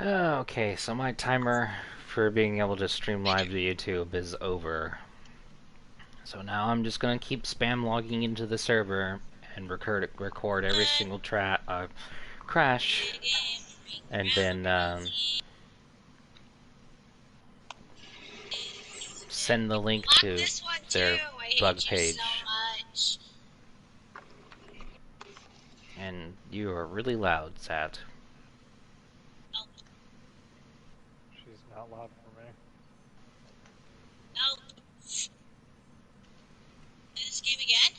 Okay, so my timer for being able to stream live to YouTube is over. So now I'm just gonna keep spam logging into the server and record every single crash, and then send the link Lock to this one too. their I hate bug you so page. much. And you are really loud, Sat. Nope. She's not loud for me. Nope. This game again?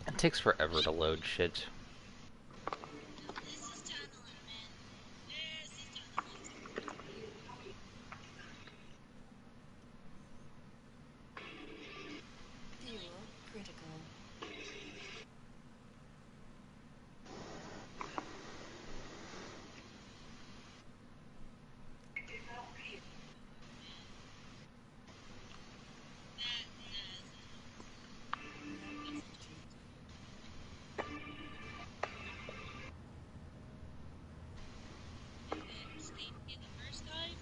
It takes forever to load shit. This is tunneling, man. This is tunneling. Fuel critical. The first time?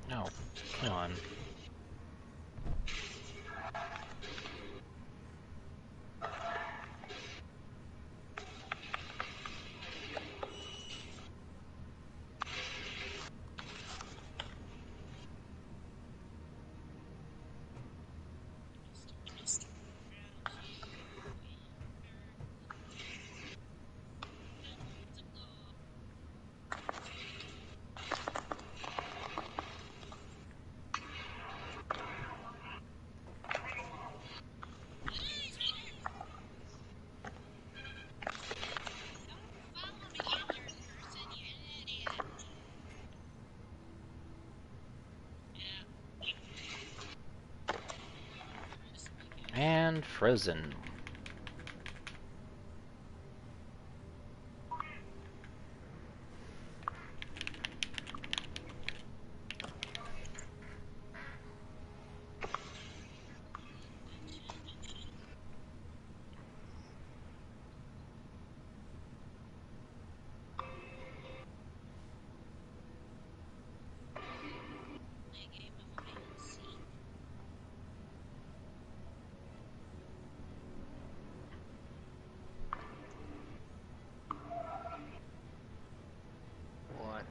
No, come on. and Frozen. Play a game of hide and seek. What?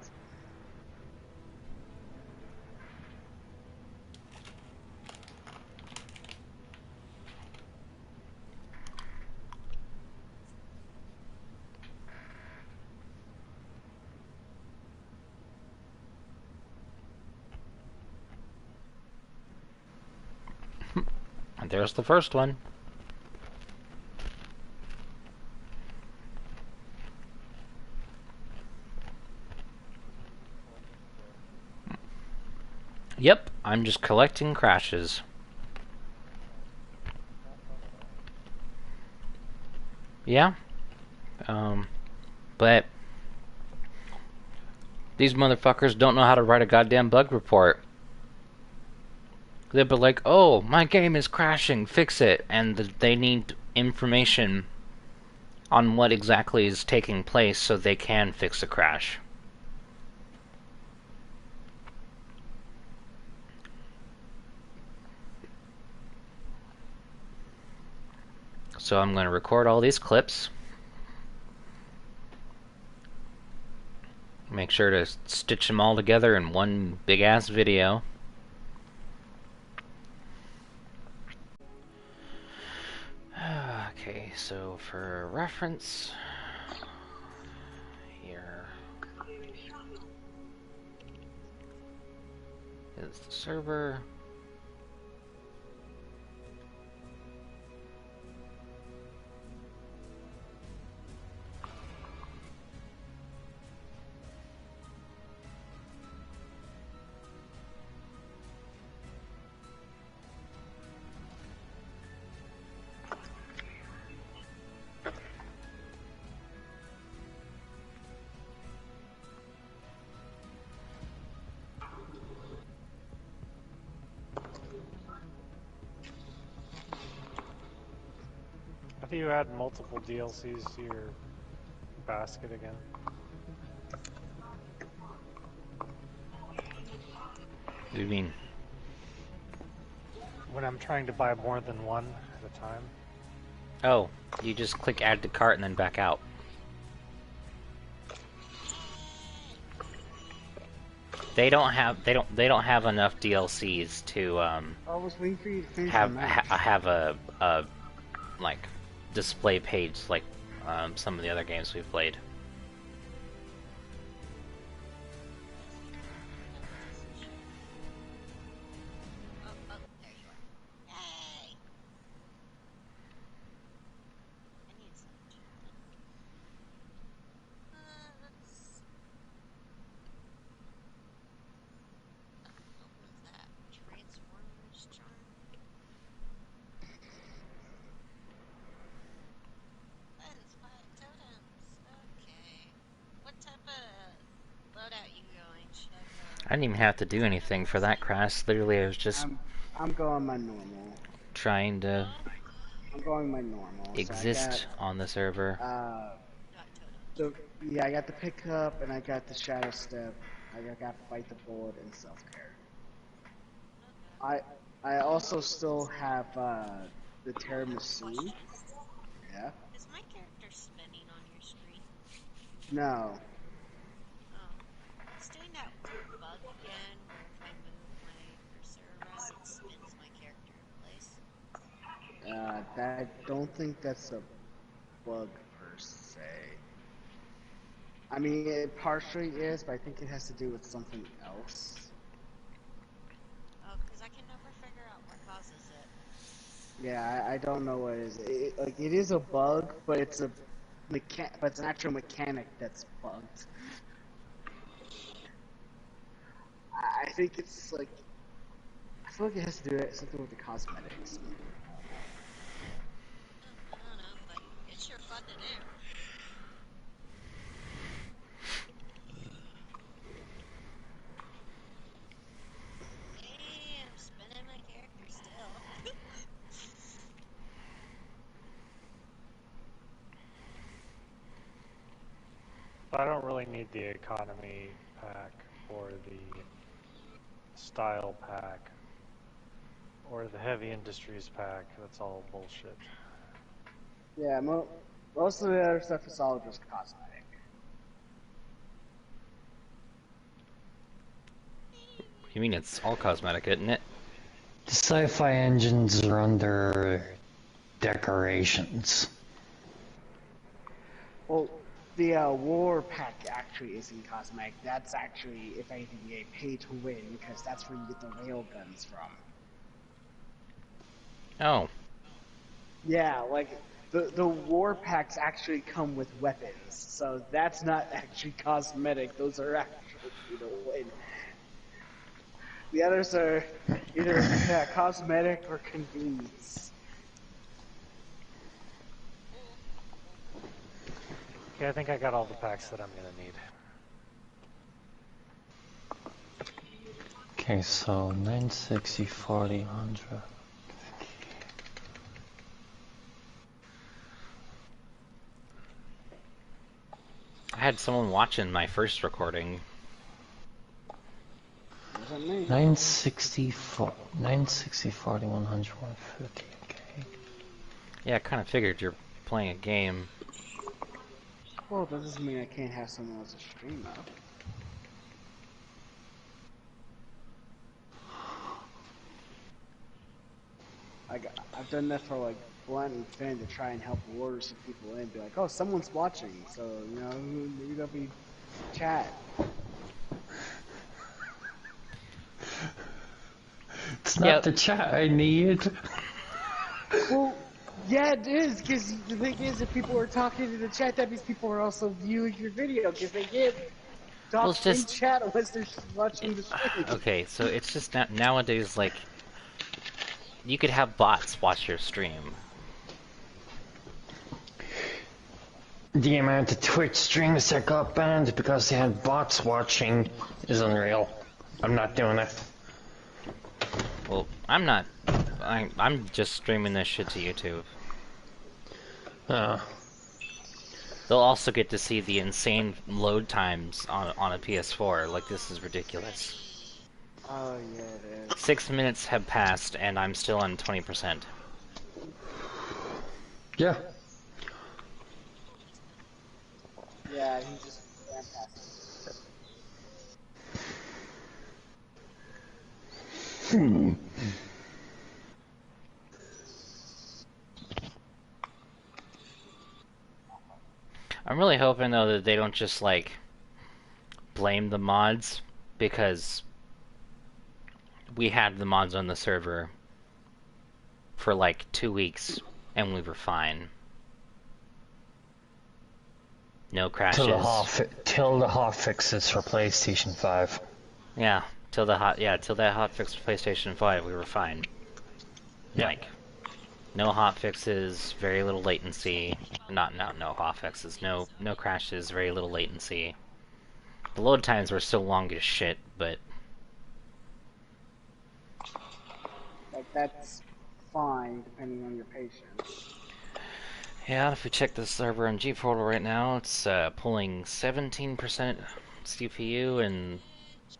And there's the first one. Yep, I'm just collecting crashes. Yeah. But these motherfuckers don't know how to write a goddamn bug report. They'll be like, oh, my game is crashing, fix it. And they need information on what exactly is taking place so they can fix a crash. So I'm going to record all these clips. Make sure to stitch them all together in one big-ass video. Okay, so for reference, here is the server. How do you add multiple DLCs to your basket again? What do you mean? When I'm trying to buy more than one at a time. Oh, you just click add to cart and then back out. They don't have enough DLCs to I was waiting for you to finish have the match. have a like display page like some of the other games we've played. Oh, there you are. Yay! I need some achievement. Let's... What was that? Transformers charm? That is 5 totems. Okay. What type of loadout you going? Should I go? I didn't even have to do anything for that crash. Literally, I was just I'm going my normal. trying to I'm going my normal. exist on the server. So Got totems. so yeah, I got the pickup and I got the shadow step. I got fight the board and self care. Okay. I also still have the tiramisu. Question. Yeah. Is my character spinning on your screen? No. Oh. It's doing that weird bug again where if I move my cursor around, it spins my character in place. I don't think that's a bug per se. I mean, it partially is, but I think it has to do with something else. Oh, because I can never figure out what causes it. Yeah, I don't know what it is. It is a bug, but it's a but it's an actual mechanic that's bugged. I think it's like I feel like it has to do with something with the cosmetics. Hey, I'm spinning my character still. I don't really need the economy pack or the style pack or the heavy industries pack. That's all bullshit. Yeah, most of the other stuff is all just cosmetic. You mean it's all cosmetic, isn't it? The sci-fi engines are under decorations. Well, the war pack actually isn't cosmetic. That's actually, if anything, a pay to win because that's where you get the rail guns from. Oh. Yeah, like the war packs actually come with weapons, so that's not actually cosmetic. Those are actual pay to win. The others are either cosmetic or convenience. Okay, I think I got all the packs that I'm gonna need. Okay, so 960, 40, 100. I had someone watching my first recording. Wasn't me. 960, 960, 40, 100, 150, okay. Yeah, I kind of figured you're playing a game. Well, that doesn't mean I can't have someone else's stream up. I've done that for like Blunt and Finn to try and help lure some people in. Be like, oh, someone's watching, so you know maybe they'll be chat. It's not Yep. the chat I need. Well, yeah, it is, because the thing is, if people are talking in the chat, that means people are also viewing your video, because they can't talk Well, it's in just- chat unless they're watching the stream. Okay, so it's just nowadays, like, you could have bots watch your stream. The amount of Twitch streams that got banned because they had bots watching is unreal. I'm not doing it. Well, I'm not. I'm just streaming this shit to YouTube. They'll also get to see the insane load times on a PS4. Like, this is ridiculous. Oh, yeah, it is. 6 minutes have passed, and I'm still on 20%. Yeah. Yeah, he just ran past Hmm. I'm really hoping, though, that they don't just, like, blame the mods, because we had the mods on the server for, like, 2 weeks, and we were fine. No crashes. Till the hot fixes for PlayStation 5. Yeah, till that hot fix for PlayStation 5, we were fine. Yeah. Like, no hot fixes, very little latency. No hot fixes, no crashes, very little latency. The load times were still long as shit, but like, that's fine, depending on your patience. yeah, if we check the server on G-Portal right now, it's pulling 17% CPU and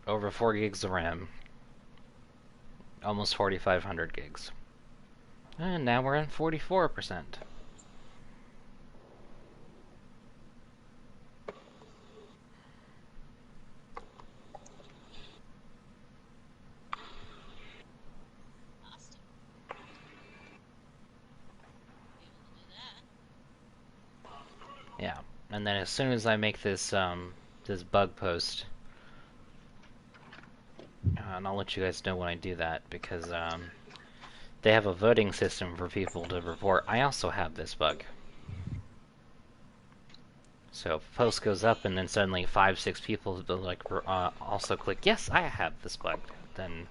over 4 gigs of RAM. Almost 4,500 gigs. And now we're at 44%. Austin. Able to do that. Yeah, and then as soon as I make this this bug post, and I'll let you guys know when I do that, because they have a voting system for people to report. I also have this bug. So if a post goes up and then suddenly 5-6 people like also click yes, I have this bug, then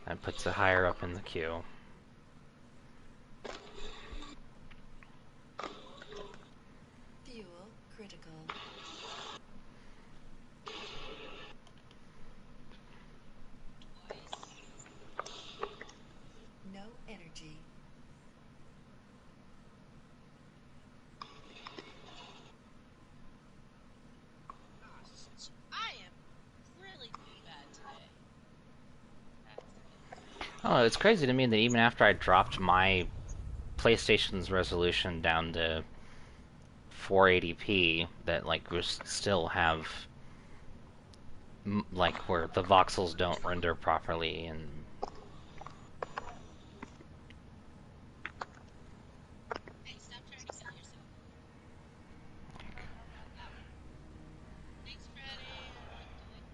that puts it higher up in the queue. Oh, it's crazy to me that even after I dropped my PlayStation's resolution down to 480p, that like we still have like where the voxels don't render properly and Hey, stop trying to kill yourself. Oh. Thanks, Freddy. I like doing.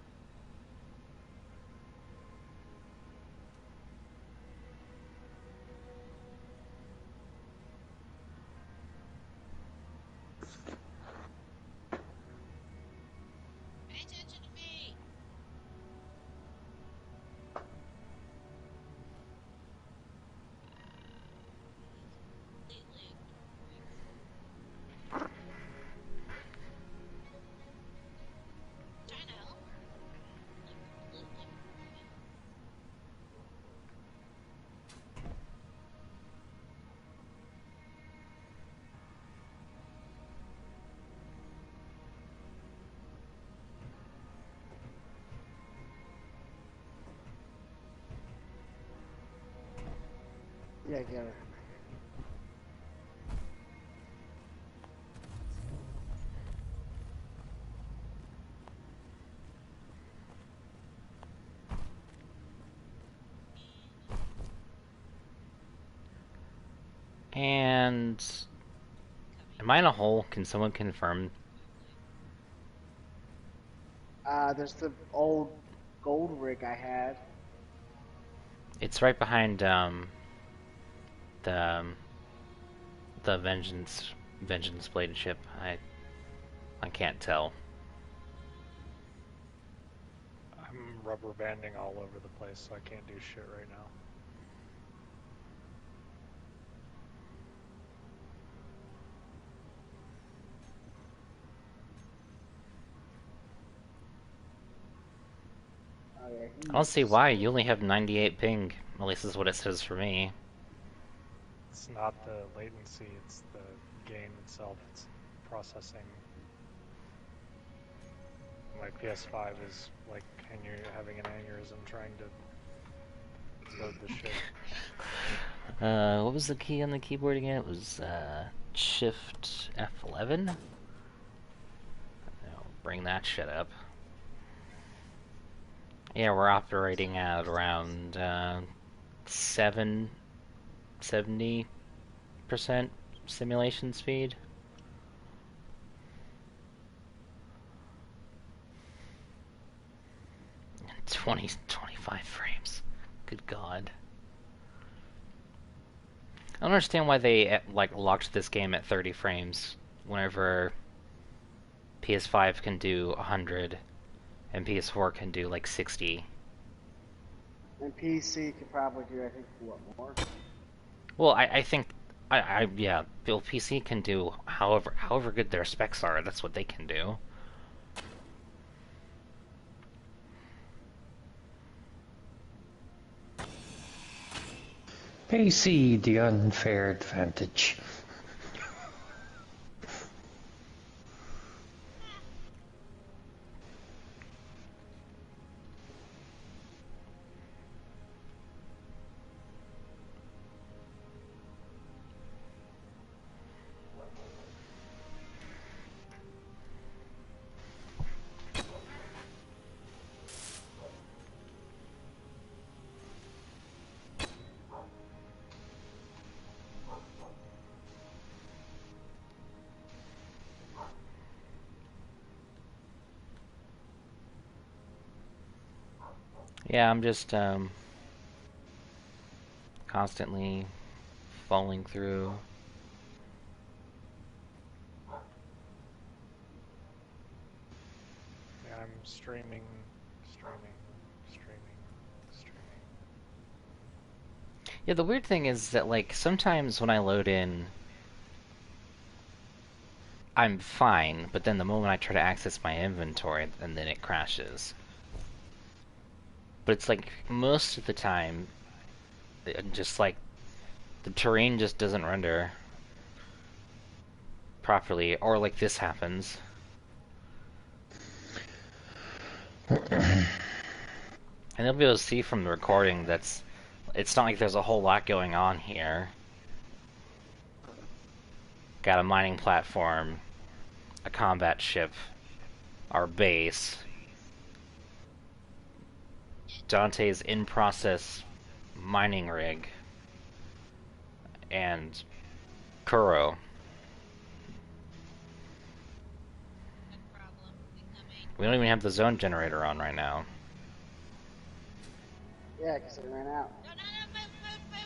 Pay attention to me. Completely ignoring. Trying to help her. Like completely ignoring it. Yeah, get her. and am I in a hole? Can someone confirm? There's the old gold rig I had. It's right behind the the vengeance bladed ship. I can't tell. I'm rubber banding all over the place, so I can't do shit right now. Oh yeah. I don't see why. You only have 98 ping. At least is what it says for me. It's not the latency, it's the game itself. It's processing. My PS5 is like, and you're having an aneurysm trying to load the shit. What was the key on the keyboard again? It was Shift F11. I'll bring that shit up. Yeah, we're operating at around 70% simulation speed. 25 frames. Good God. I don't understand why they like locked this game at 30 frames whenever PS5 can do 100 and PS4 can do like 60. And PC could probably do, I think, what more? Well, I think yeah, Bill PC can do however good their specs are. That's what they can do. PC, the unfair advantage. Yeah, I'm just constantly falling through. Yeah, I'm streaming. Yeah, the weird thing is that like sometimes when I load in I'm fine, but then the moment I try to access my inventory and then it crashes. But it's like most of the time just like the terrain just doesn't render properly, or like this happens. And you'll be able to see from the recording that's it's not like there's a whole lot going on here. Got a mining platform, a combat ship, our base, Dante's in-process mining rig, and Kuro. No problem. Incoming. We don't even have the zone generator on right now. Yeah, because it ran out. No, move, move, move,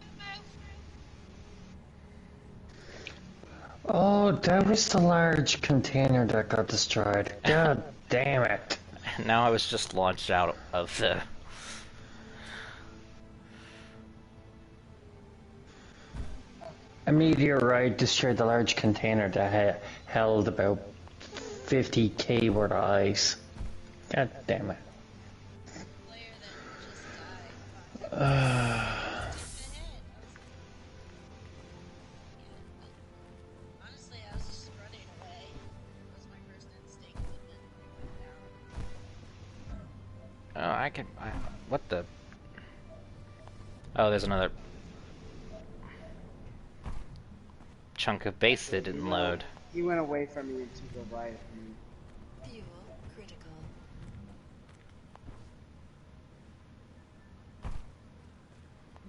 move. Oh, that was the large container that got destroyed. God damn it. Now I was just launched out of the... A meteorite destroyed the large container that held about 50k worth of ice. God damn it. Player that just died. Just ahead. Honestly, I was just running away. That was my first instinct, but then Oh, I can... what the... Oh, there's another... chunk of base that didn't load. He went away from me to the right of me. fuel critical.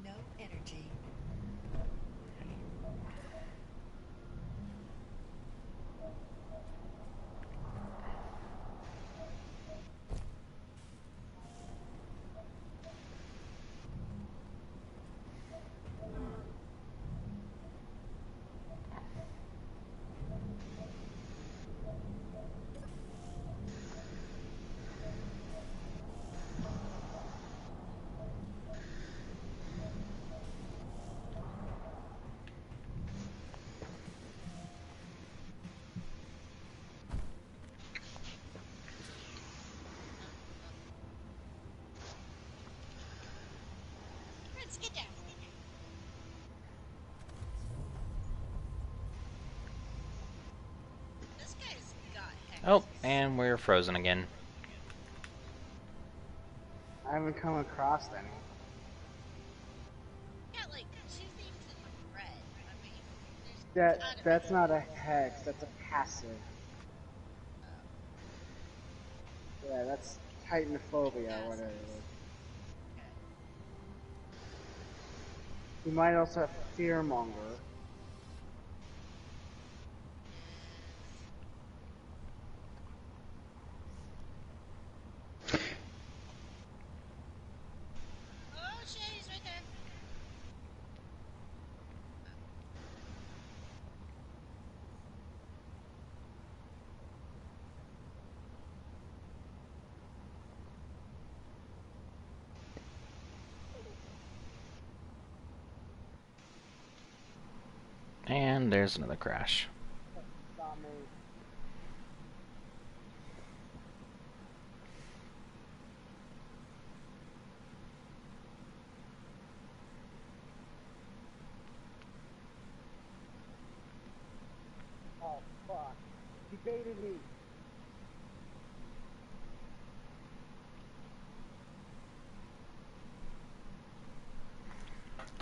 No energy. Prince, get down. This guy's got heck. Oh, and we're frozen again. I haven't come across any. Got like 2 things in red. I mean, there's That's not a hex, that's a passive. Yeah, that's titanophobia or whatever it is. You might also have fearmonger. Oh shit, he's right there. And there's another crash. Stop me. Oh fuck. He baited me.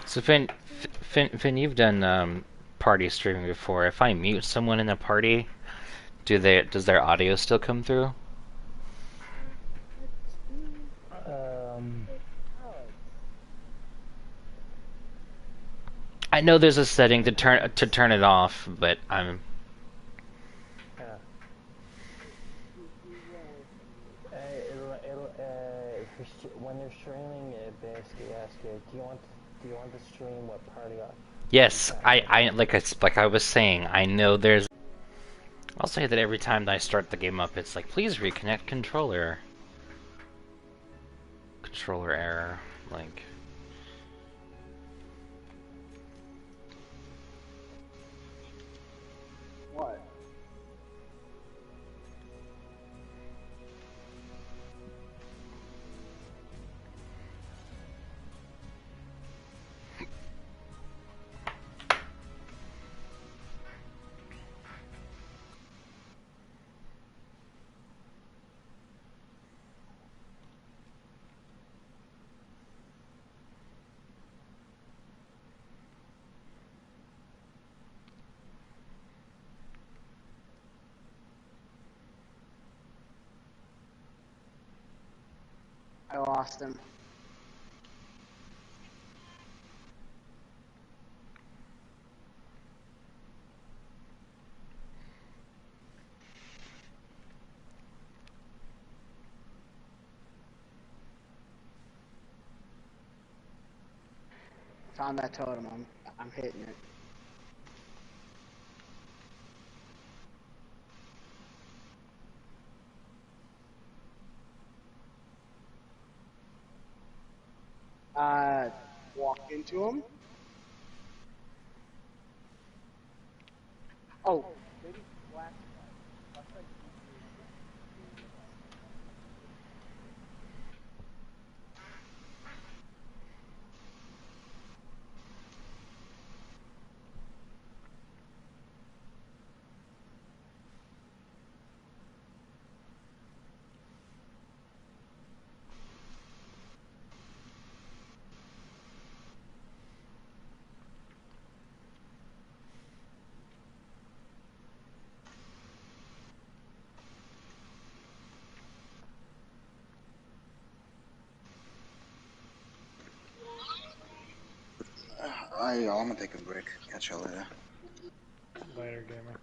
So Finn, you've done party streaming before. If I mute someone in a party, does their audio still come through? I know there's a setting to turn it off, but I'm... When you're streaming, it basically asks you, do you want to stream what party on? Yes, like I was saying, I know there's... I'll say that every time that I start the game up, it's like, please reconnect controller. Controller error, like... What? I lost him. Found that totem. I'm hitting it. Walk into him. Oh, maybe flashlight. Flashlight. I'm gonna take a break. Catch you later. Later, gamer.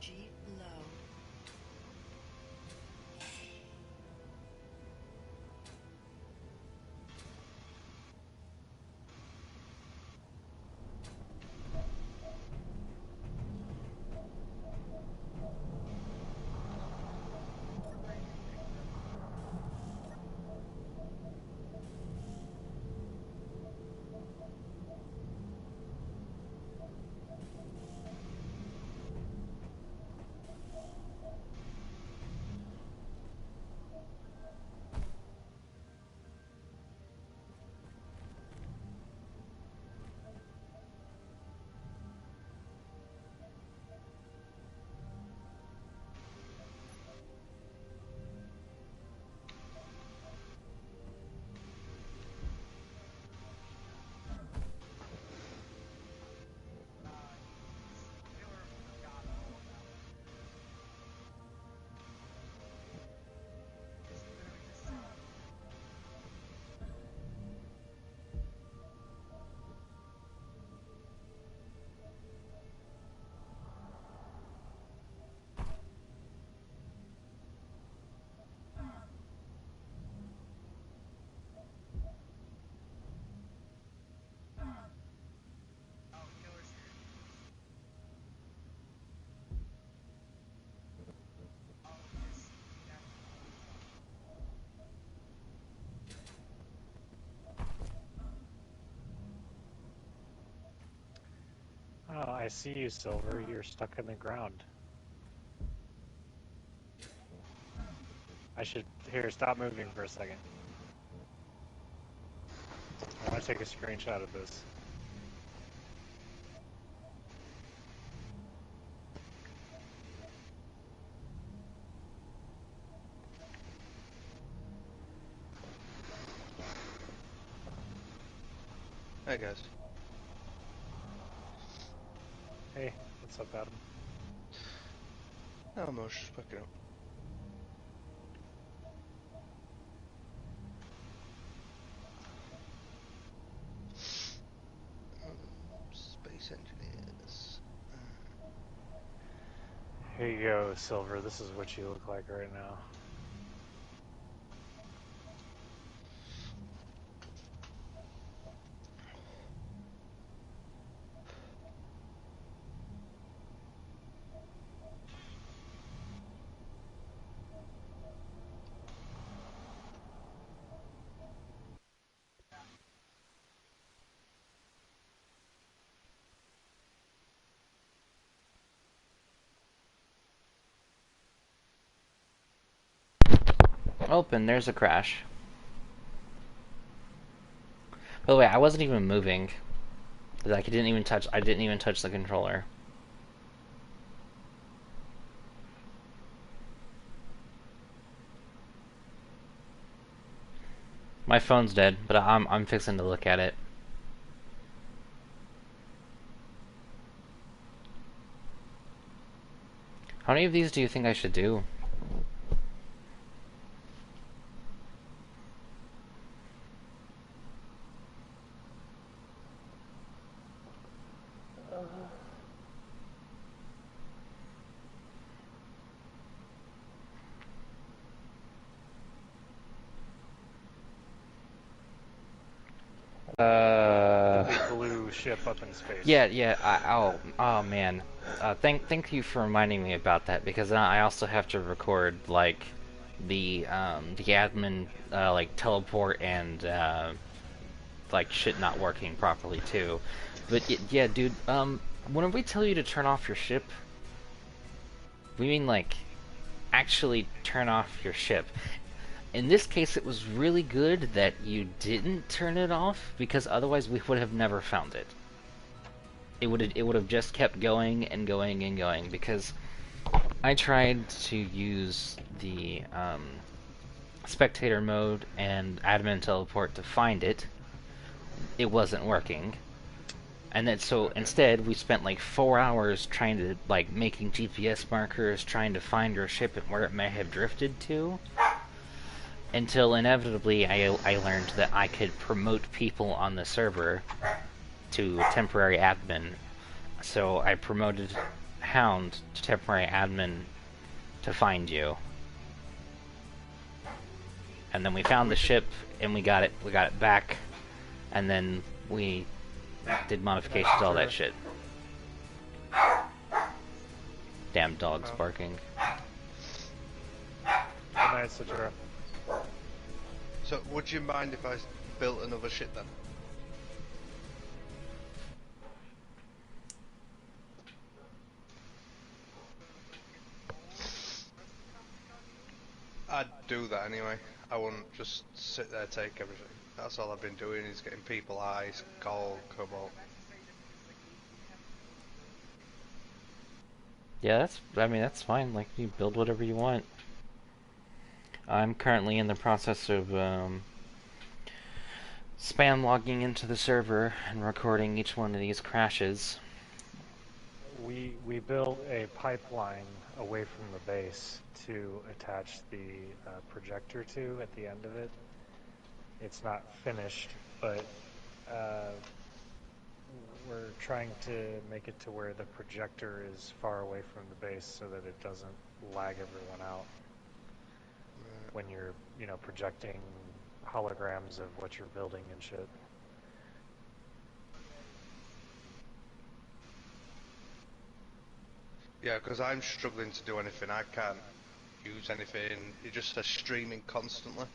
Energy low. Oh, I see you, Silver. You're stuck in the ground. I should... Here, stop moving for a second. I want to take a screenshot of this. Hi guys. Hey, what's up, Adam? Not much, just picking up. Space engineers. Here you go, Silver. This is what you look like right now. Open, there's a crash. By the way, I wasn't even moving. Like, I didn't even touch the controller. My phone's dead, but I'm fixing to look at it. How many of these do you think I should do? The blue ship up in space. Yeah. Oh man. Thank you for reminding me about that, because I also have to record like the admin like teleport and like shit not working properly too. But yeah, dude. When we tell you to turn off your ship, we mean like actually turn off your ship. In this case, it was really good that you didn't turn it off, because otherwise we would have never found it. It would have just kept going and going and going, because I tried to use the spectator mode and admin teleport to find it. It wasn't working. And then so instead we spent like 4 hours trying to like making GPS markers, trying to find your ship and where it may have drifted to. Until inevitably I learned that I could promote people on the server to temporary admin. So I promoted hound temporary admin to find you. And then we found the ship and we got it back, and then we did modifications, all that shit. Damn dogs barking. Good night, Citra. So, would you mind if I built another ship then? I'd do that anyway. I wouldn't just sit there take everything. That's all I've been doing is getting people ice, coal, cobalt. Yeah, that's fine. Like, you build whatever you want. I'm currently in the process of spam logging into the server and recording each one of these crashes. We built a pipeline away from the base to attach the projector to at the end of it. It's not finished, but we're trying to make it to where the projector is far away from the base so that it doesn't lag everyone out when you're, projecting holograms of what you're building and shit. Yeah, because I'm struggling to do anything. I can't use anything. It just says streaming constantly.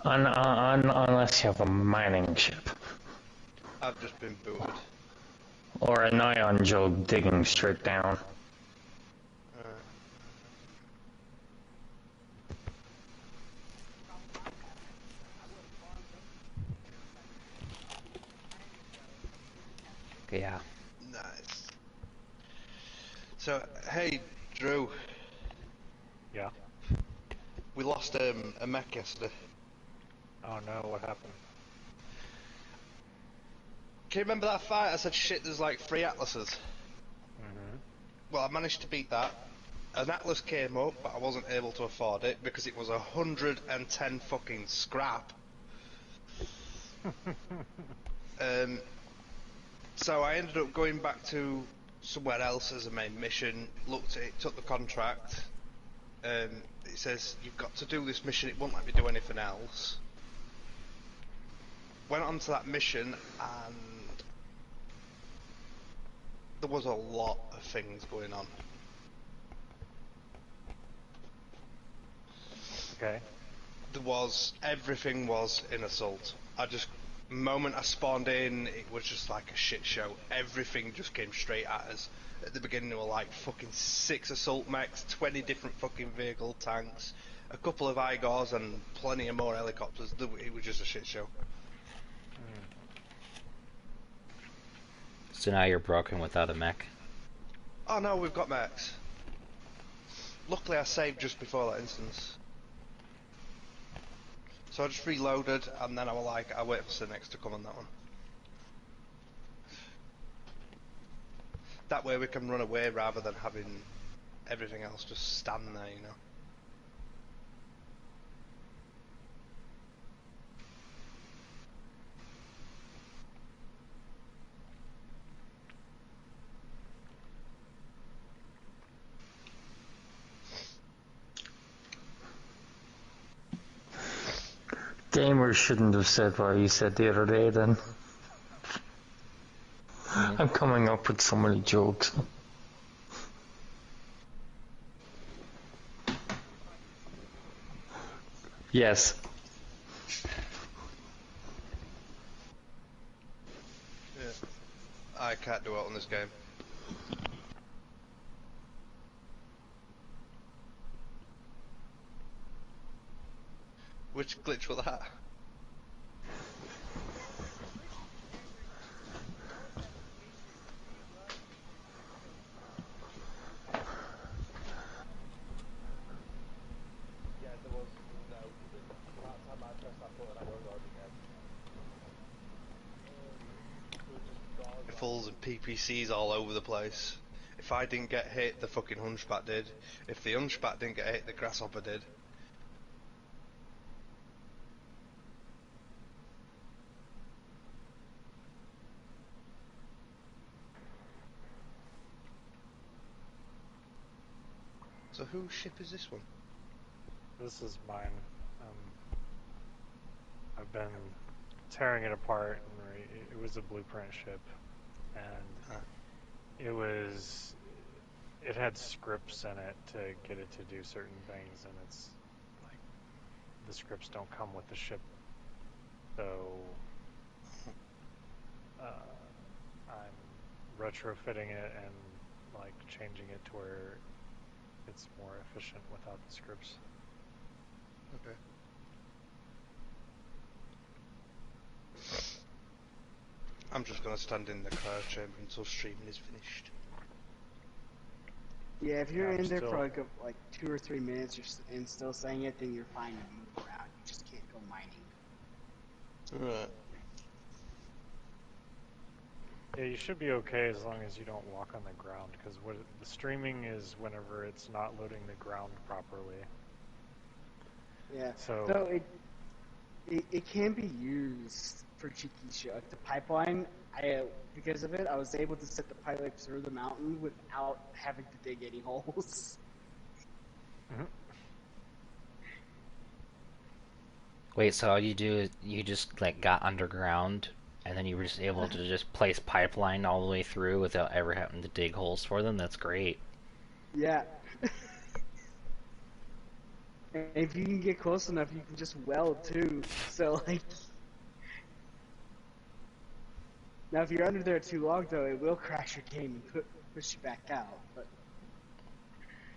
Unless you have a mining ship. I've just been booted. Or an ion jug digging straight down. Yeah. Nice. So, hey, Drew. Yeah. We lost a mech yesterday. Oh no, what happened? Can you remember that fight? I said, shit, there's like 3 atlases. Mm-hmm. Well, I managed to beat that. An atlas came up, but I wasn't able to afford it because it was 110 fucking scrap. So I ended up going back to somewhere else as a main mission, looked at it, took the contract. It says, you've got to do this mission, it won't let me do anything else. Went on to that mission and there was a lot of things going on. Okay. Everything was in assault. Moment I spawned in, it was just like a shit show. Everything just came straight at us. At the beginning there were like fucking 6 assault mechs, 20 different fucking vehicle tanks, a couple of Igors and plenty of more helicopters. It was just a shit show. So now you're broken without a mech. Oh no, we've got mechs. Luckily I saved just before that instance. So I just reloaded and then I was like, I'll wait for Cynics to come on that one. That way we can run away rather than having everything else just stand there, you know. Gamers shouldn't have said what you said the other day then. I'm coming up with so many jokes. Yes. Yeah. I can't do it on this game. Which glitch was that? Yeah, there was no. That time I pressed that button, I was already dead. PPCs all over the place. If I didn't get hit, the fucking hunchback did. If the hunchback didn't get hit, the grasshopper did. So whose ship is this one? This is mine. I've been tearing it apart, and it was a blueprint ship, and it had scripts in it to get it to do certain things, and it's like the scripts don't come with the ship, so I'm retrofitting it and like changing it to where it's more efficient without the scripts. Okay. I'm just gonna stand in the cryo chamber until streaming is finished. Yeah, if you're Yeah, I'm in there still- for like 2 or 3 minutes and still saying it, then you're fine to move around. You just can't go mining. Right. Yeah, you should be okay as long as you don't walk on the ground, because what the streaming is whenever it's not loading the ground properly. Yeah. So It can be used for cheeky shit. Like the pipeline, because of it, I was able to set the pipeline through the mountain without having to dig any holes. Wait, so all you do is you just like got underground, and then you were just able to just place pipeline all the way through without ever having to dig holes for them? That's great. Yeah. And if you can get close enough, you can just weld too. So like, now if you're under there too long, though, it will crash your game and push you back out. But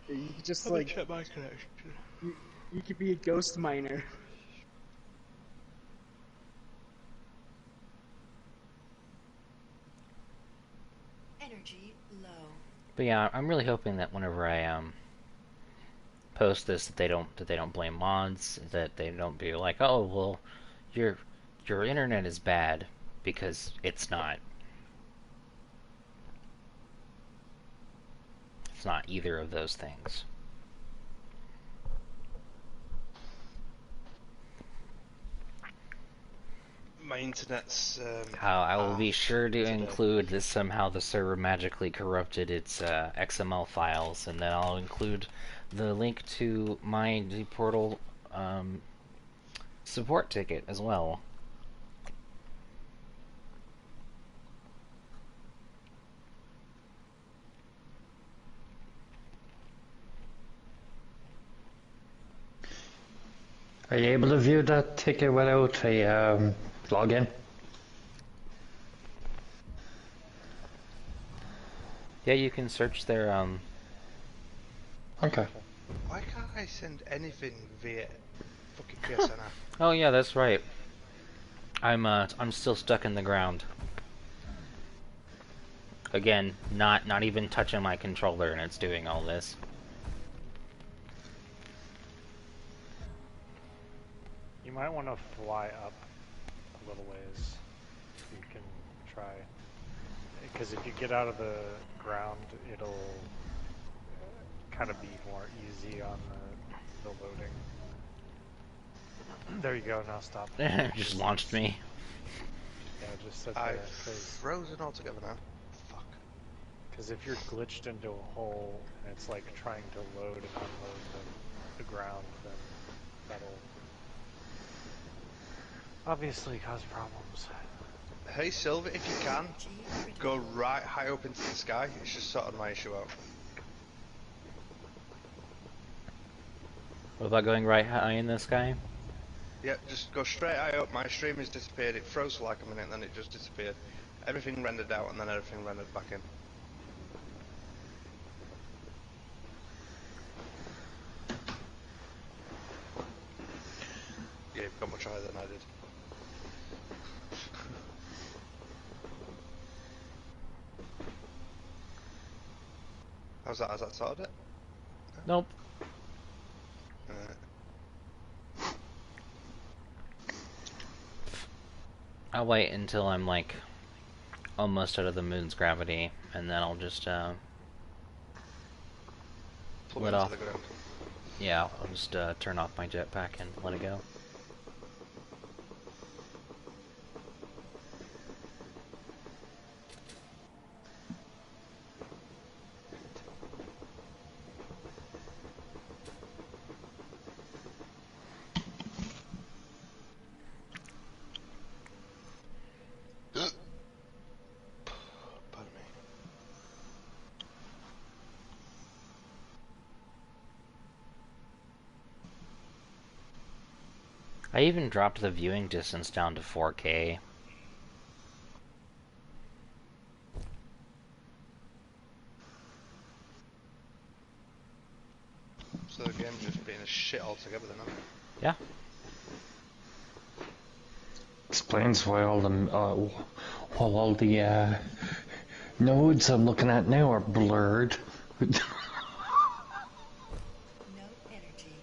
you can just Let me like check my connection. you could be a ghost miner. Energy low. But yeah, I'm really hoping that whenever I post this, that they don't blame mods, that they don't be like, oh well, your internet is bad, because it's not. It's not either of those things. My internet's. I will be halved sure to today. include that somehow the server magically corrupted its XML files, and then I'll include the link to my Portal support ticket as well. Are you able to view that ticket without a login? Yeah, you can search their Okay. Why can't I send anything via fucking PSNR? Oh yeah, that's right. I'm still stuck in the ground. Again, not even touching my controller, and it's doing all this. you might want to fly up a little ways. So you can try, because if you get out of the ground, it'll kind of be more easy on the loading. There you go. Now stop. Just launched me. Yeah, just sit there. I've frozen altogether now. Fuck. Because if you're glitched into a hole and it's like trying to load and unload the ground, then that'll obviously cause problems. Hey Silver, if you can, go right high up into the sky. It's just sorted my issue out. What about going right high in the sky? Yep, just go straight high up. My stream has disappeared. It froze for like a minute, and then it just disappeared. Everything rendered out, and then everything rendered back in. Yeah, you've got much higher than I did. How's that? Has that sorted it? Nope. I'll wait until I'm like almost out of the moon's gravity, and then I'll just Plummet let into off. the ground. Yeah, I'll just turn off my jetpack and let it go. Pardon me. I even dropped the viewing distance down to 4K. So the game's just being a shit altogether then, huh? Yeah. Explains why all the nodes I'm looking at now are blurred. No energy.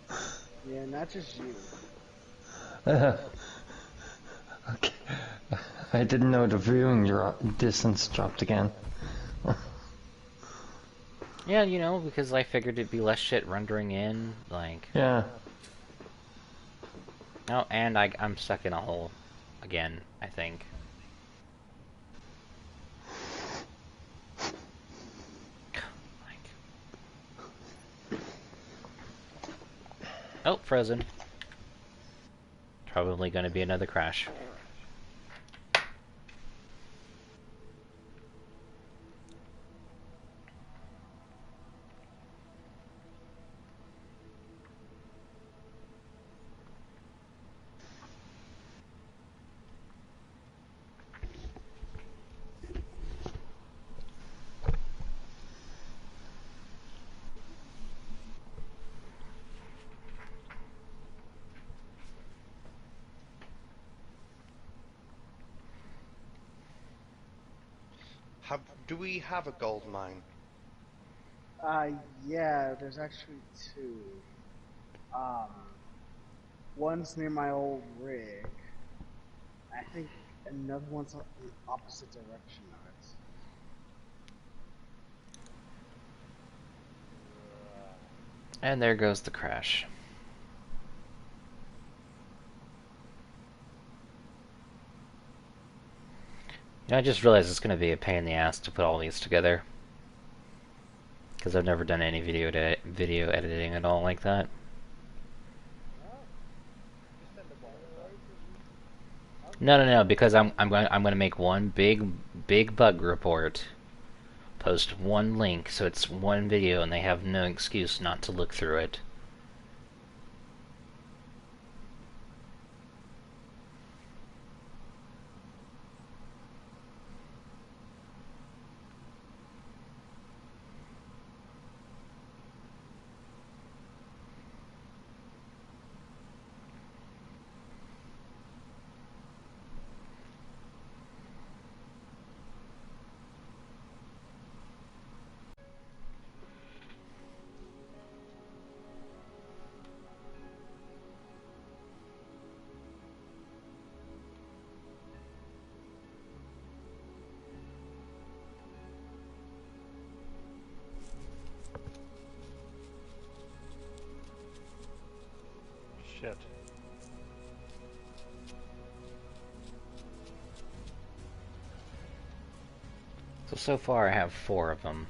Yeah, not just you. Okay. I didn't know the viewing distance dropped again. Yeah, you know, because I figured it'd be less shit rendering in, like... Yeah. Oh, and I'm stuck in a hole. Again, I think. Oh, frozen. Probably gonna be another crash. Do we have a gold mine? Yeah, there's actually two. Um, one's near my old rig. I think another one's on the opposite direction of it. And there goes the crash. I just realized it's gonna be a pain in the ass to put all these together. Because I've never done any video editing at all like that. No, because I'm gonna make one big bug report, post one link, so it's one video, and they have no excuse not to look through it. Shit. So far I have 4 of them.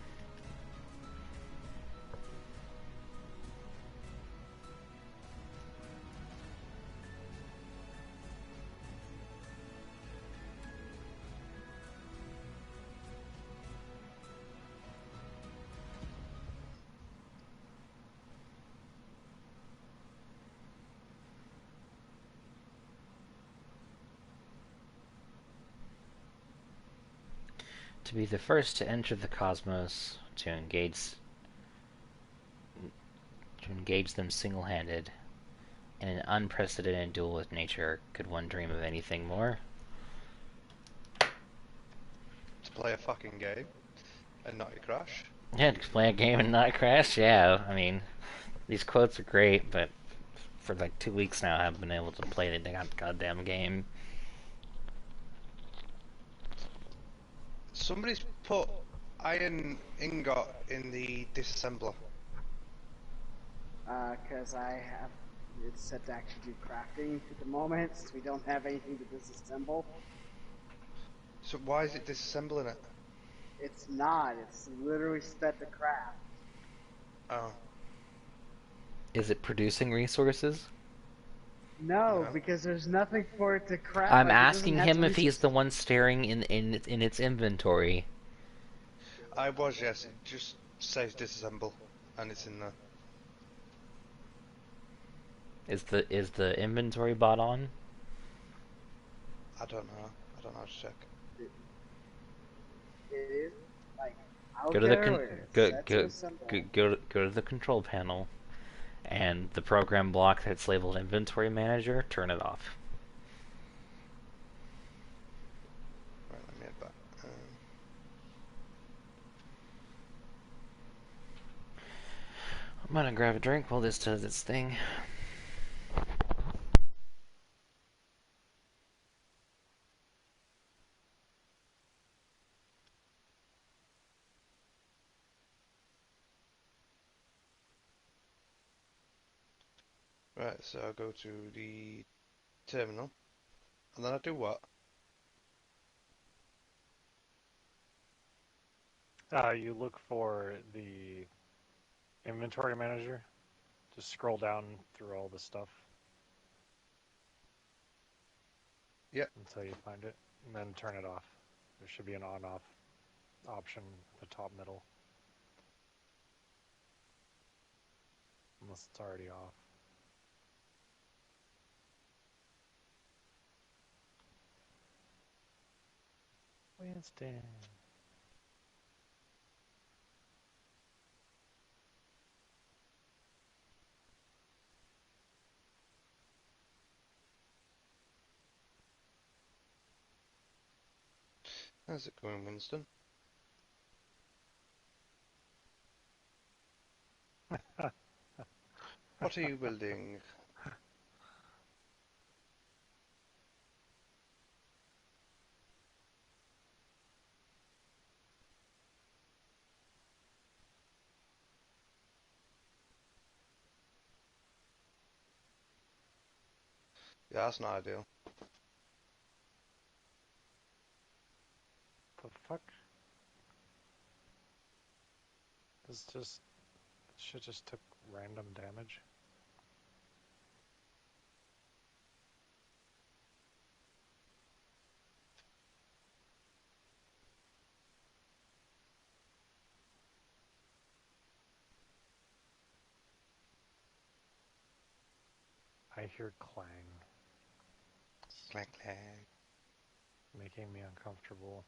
To be the first to enter the cosmos, to engage them single-handed in an unprecedented duel with nature, could one dream of anything more? To play a fucking game and not crash? Yeah, to play a game and not crash? Yeah, I mean, these quotes are great, but for like 2 weeks now I haven't been able to play the goddamn game. Somebody's put iron ingot in the disassembler. Because I have it set to actually do crafting at the moment, since we don't have anything to disassemble. So why is it disassembling it? It's not. It's literally set to craft. Oh, Is it producing resources? No, no. because there's nothing for it to craft. I'm Like, it doesn't asking have him if he's resources. the one staring in its inventory. I was, yes. It just says disassemble, and it's in there. Is the inventory bot on? I don't know. I don't know how to check. It is like I'll Go to get the earlier. It's go set to go assemble. go to the control panel, and the program block that's labeled inventory manager. Turn it off. Right, let me head back. I'm gonna grab a drink while this does its thing. Right, so I'll go to the terminal, and then I do what? You look for the inventory manager. Just scroll down through all the stuff Yep. until you find it, and then turn it off. There should be an on-off option at the top middle, unless it's already off. Winston. How's it going, Winston? What are you building? Yeah, that's not ideal. The fuck? This shit just took random damage. I hear clang, Clang clang. making me uncomfortable.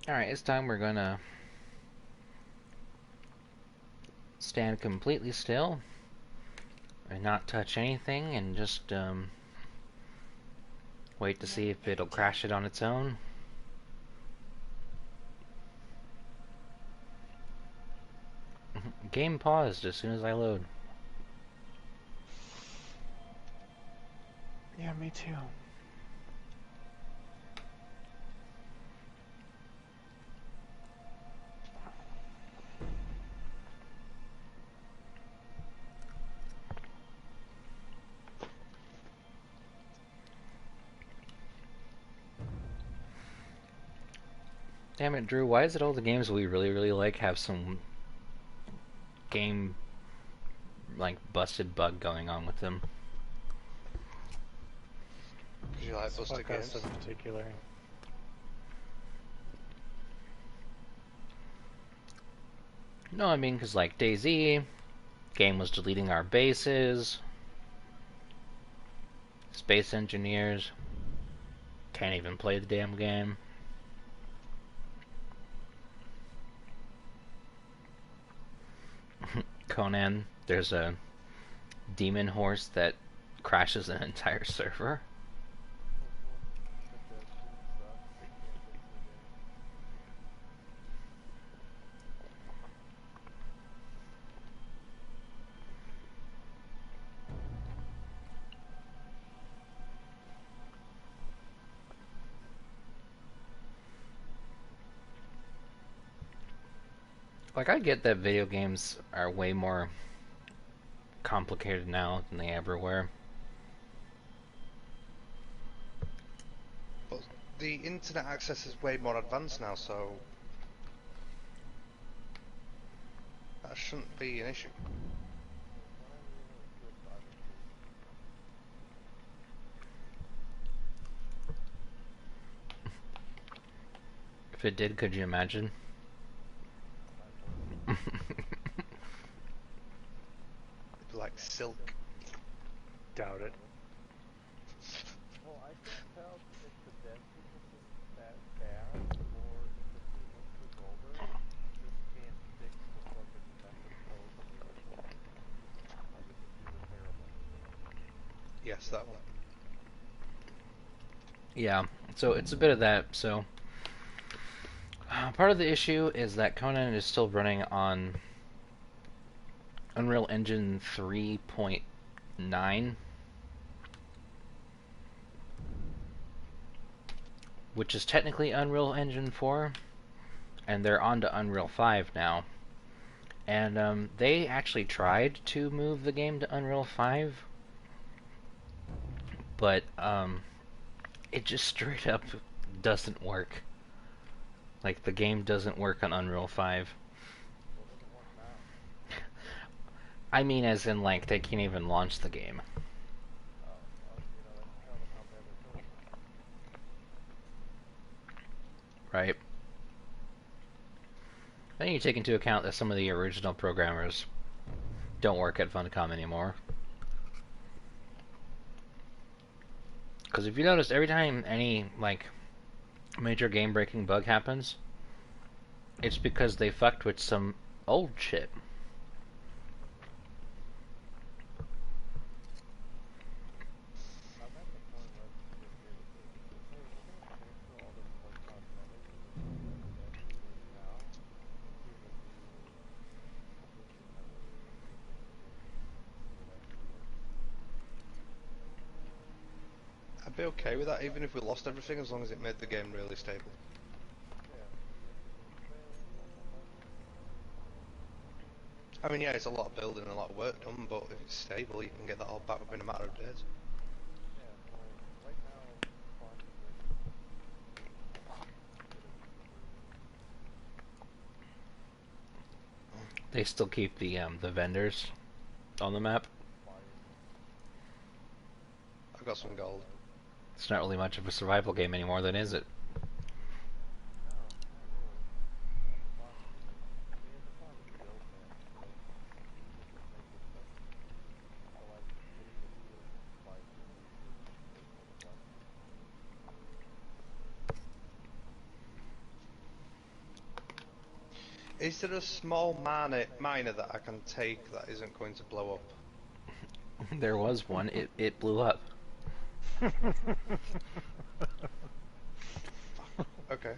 Alright, this time we're gonna stand completely still and not touch anything and just wait to see if it'll crash it on its own. Game paused as soon as I load. Yeah, me too. Damn it, Drew, why is it all the games we really like have some game, like, busted bug going on with them? Because you like busted Fuck us games. in particular. No, I mean, because, like, DayZ, game was deleting our bases, Space Engineers, can't even play the damn game. Conan, there's a demon horse that crashes an entire server. Like, I get that video games are way more complicated now than they ever were. But the internet access is way more advanced now, so that shouldn't be an issue. If it did, could you imagine? Like silk. Doubt it. Yes, that one. Yeah, so it's a bit of that. So part of the issue is that Conan is still running on Unreal Engine 3.9, which is technically Unreal Engine 4, and they're on to Unreal 5 now. And they actually tried to move the game to Unreal 5, but it just straight up doesn't work. Like, the game doesn't work on Unreal 5. I mean, as in, like, they can't even launch the game. Right? Then you take into account that some of the original programmers don't work at Funcom anymore. Because if you notice, every time any, like, major game-breaking bug happens, it's because they fucked with some old shit. I'd be okay with that, even if we lost everything, as long as it made the game really stable. I mean, yeah, it's a lot of building and a lot of work done, but if it's stable, you can get that all back up in a matter of days. They still keep the vendors on the map. I've got some gold. It's not really much of a survival game anymore, then, is it? Is there a small miner that I can take that isn't going to blow up? There was one. It blew up. Okay.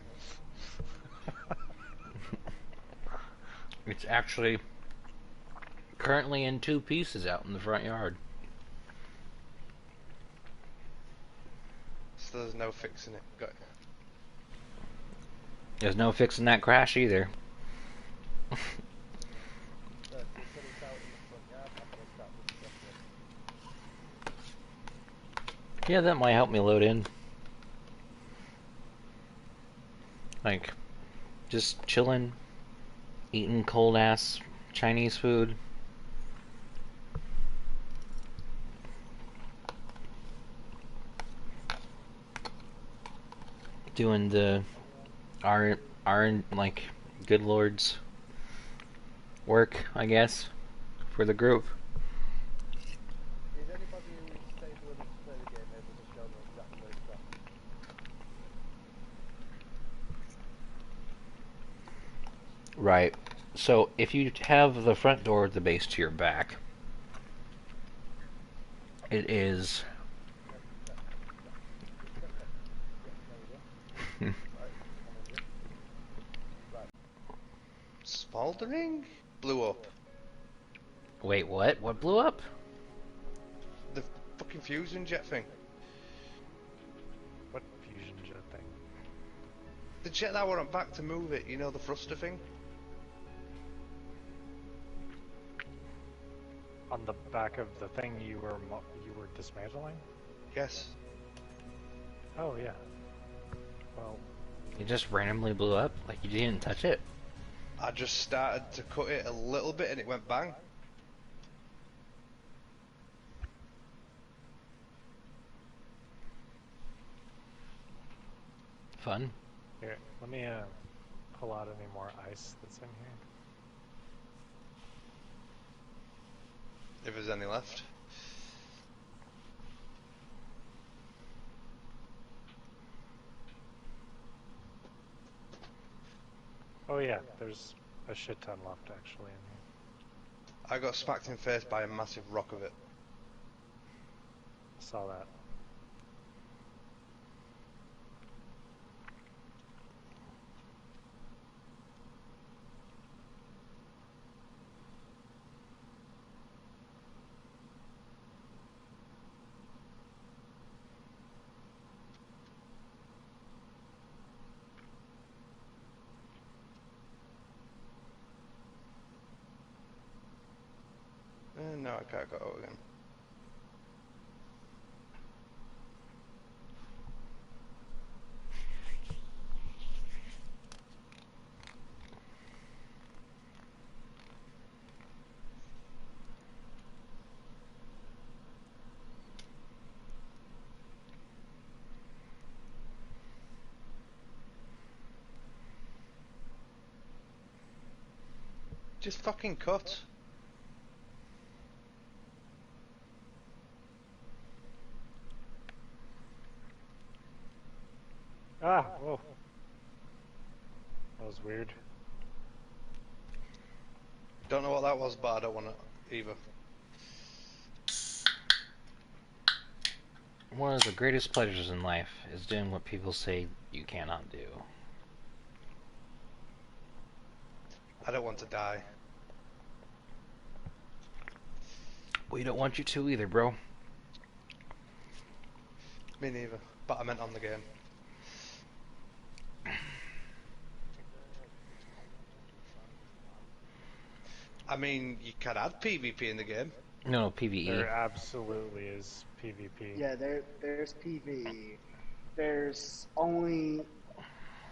It's actually currently in two pieces out in the front yard. So there's no fixing it. Got it. There's no fixing that crash either. Yeah, that might help me load in. Like, just chilling, eating cold ass Chinese food. Doing the our like good lord's work, I guess, for the group. Right. So if you have the front door at the base to your back, it is Smoldering? Blew up. Wait, what? What blew up? The fucking fusion jet thing. What fusion jet thing? The jet that went back to move it, you know, the thruster thing? On the back of the thing you were dismantling? Yes. Oh yeah. Well, It just randomly blew up? Like you didn't touch it? I just started to cut it a little bit and it went bang. Fun. here, let me pull out any more ice that's in here. If there's any left. Oh yeah, there's a shit ton left actually in here. I got smacked in the face by a massive rock of it. Saw that. No, I can't go out again. Just fucking cut. Ah, whoa. That was weird. Don't know what that was, but I don't want it either. One of the greatest pleasures in life is doing what people say you cannot do. I don't want to die. We don't want you to either, bro. Me neither. But I meant on the game. I mean, you can add PvP in the game. No, PvE. There absolutely is PvP. Yeah, there's PvE. There's only,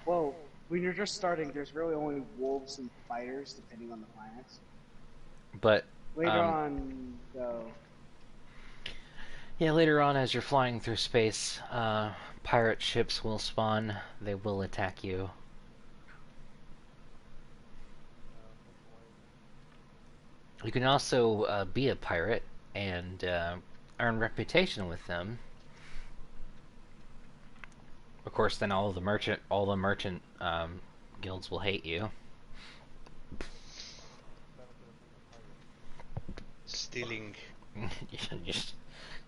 well, when you're just starting, there's really only wolves and fighters, depending on the planets. But Later on, though, yeah, later on as you're flying through space, pirate ships will spawn. They will attack you. You can also be a pirate and earn reputation with them. Of course, then all the merchant guilds will hate you. stealing. You're just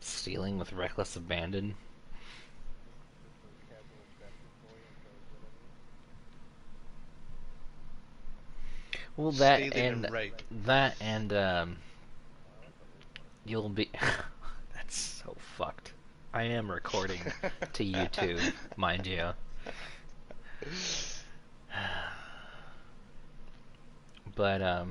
stealing with reckless abandon. Well, Stealing and rape. that and you'll be. That's so fucked. I am recording to YouTube, mind you. But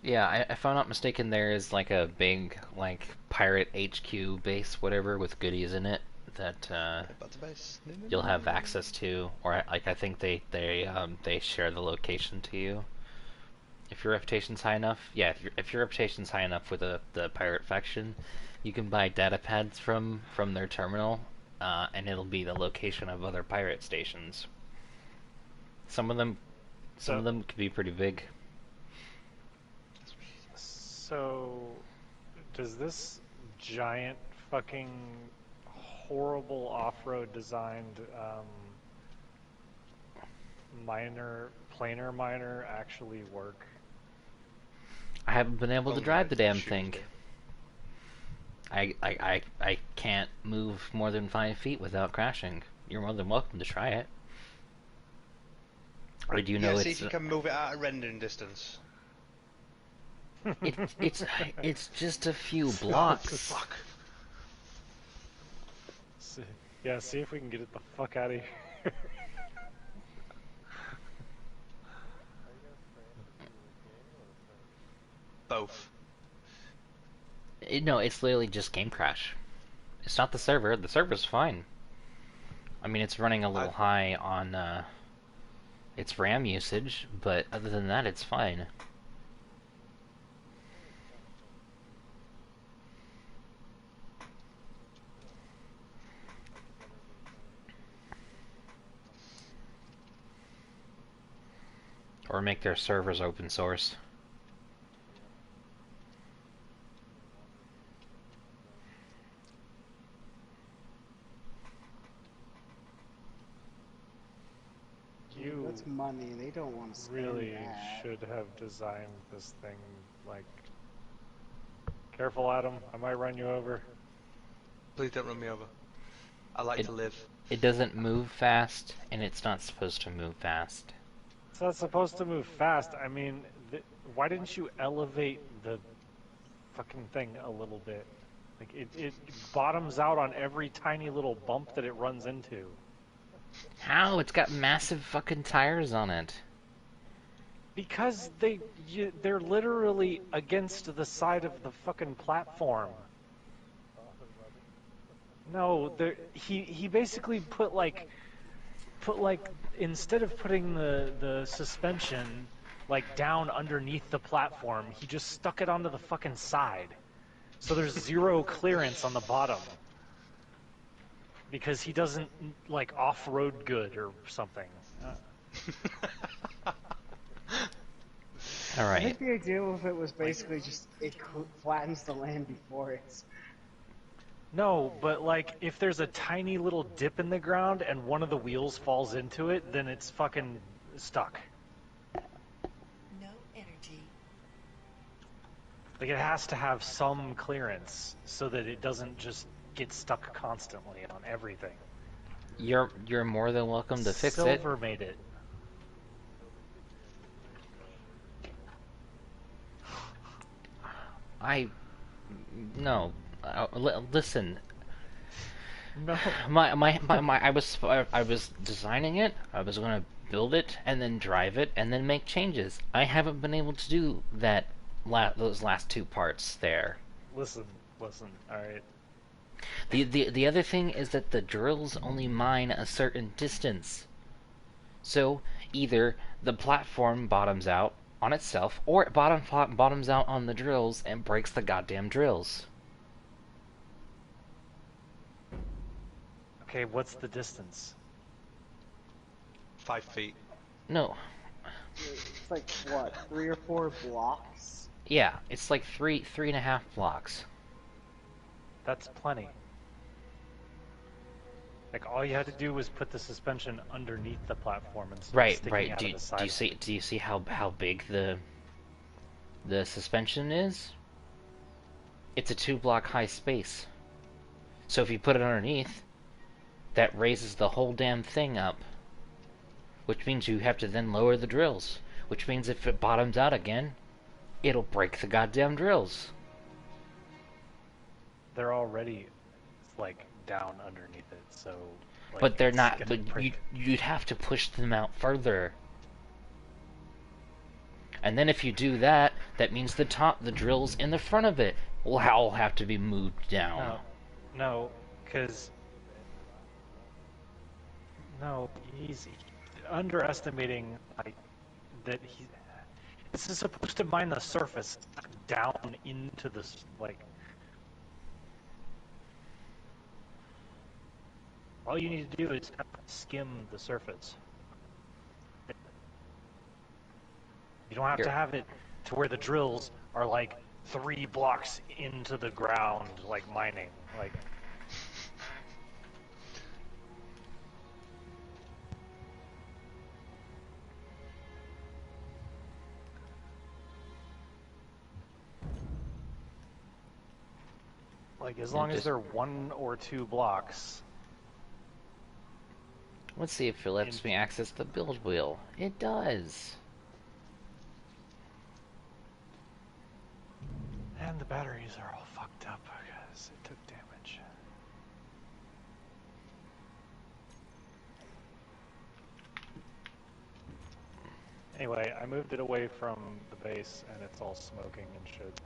yeah, if I'm not mistaken, there is like a big like pirate HQ base, whatever, with goodies in it that you'll have access to, or like I think they share the location to you. If your reputation's high enough, yeah, if your reputation's high enough with the pirate faction, you can buy data pads from their terminal, and it'll be the location of other pirate stations. Some of them could be pretty big. So, does this giant fucking horrible off-road designed planar miner actually work? I haven't been able to drive the damn Tuesday. thing. I can't move more than 5 feet without crashing. You're more than welcome to try it. Or do you know see it's if you can move it out of rendering distance. it's just a few blocks. Fuck. See if we can get it the fuck out of here. Both. No, it's literally just game crash. It's not the server. The server's fine. I mean, it's running a little high on its RAM usage, but other than that, it's fine. Or make their servers open source. That's money. They don't want to spend Really that. should have designed this thing like. Careful, Adam. I might run you over. Please don't run me over. I like to live. It doesn't move fast, and it's not supposed to move fast. It's not supposed to move fast. I mean, why didn't you elevate the fucking thing a little bit? Like, it bottoms out on every tiny little bump that it runs into. How? It's got massive fucking tires on it. Because they're literally against the side of the fucking platform. No, he basically put like instead of putting the suspension like down underneath the platform, he just stuck it onto the fucking side. So there's zero clearance on the bottom. Because he doesn't like off-road good or something. All right. I think the idea of it was basically just it flattens the land before it's. No, but like if there's a tiny little dip in the ground and one of the wheels falls into it, then it's fucking stuck. No energy. Like it has to have some clearance so that it doesn't just get stuck constantly on everything. You're more than welcome to fix it. Silver made it. No. Listen. No. I was designing it. I was gonna build it and then drive it and then make changes. I haven't been able to do that. Those last two parts there. Listen. All right. The other thing is that the drills only mine a certain distance. So either the platform bottoms out on itself, or it bottoms out on the drills and breaks the goddamn drills. Okay, what's the distance? 5 feet. No. It's like what, 3 or 4 blocks? Yeah, it's like three and a half blocks. That's plenty. Like all you had to do was put the suspension underneath the platform and Right. sticking out of the side. Do you see how big the the suspension is, it's a 2-block high space. So if you put it underneath, that raises the whole damn thing up. Which means you have to then lower the drills. Which means if it bottoms out again, it'll break the goddamn drills. They're already, like, down underneath it, so... Like, But they're it's not, gonna but break. you'd have to push them out further. And then if you do that, that means the drills in the front of it will all have to be moved down. No, because... No, he's underestimating, like, that he... This is supposed to mine the surface, not down into this, like... All you need to do is skim the surface. You don't have Here. to have it to where the drills are like 3 blocks into the ground, like mining. Like as long as they're 1 or 2 blocks. Let's see if it lets me access the build wheel. It does. And the batteries are all fucked up because it took damage. Anyway, I moved it away from the base and it's all smoking and shit.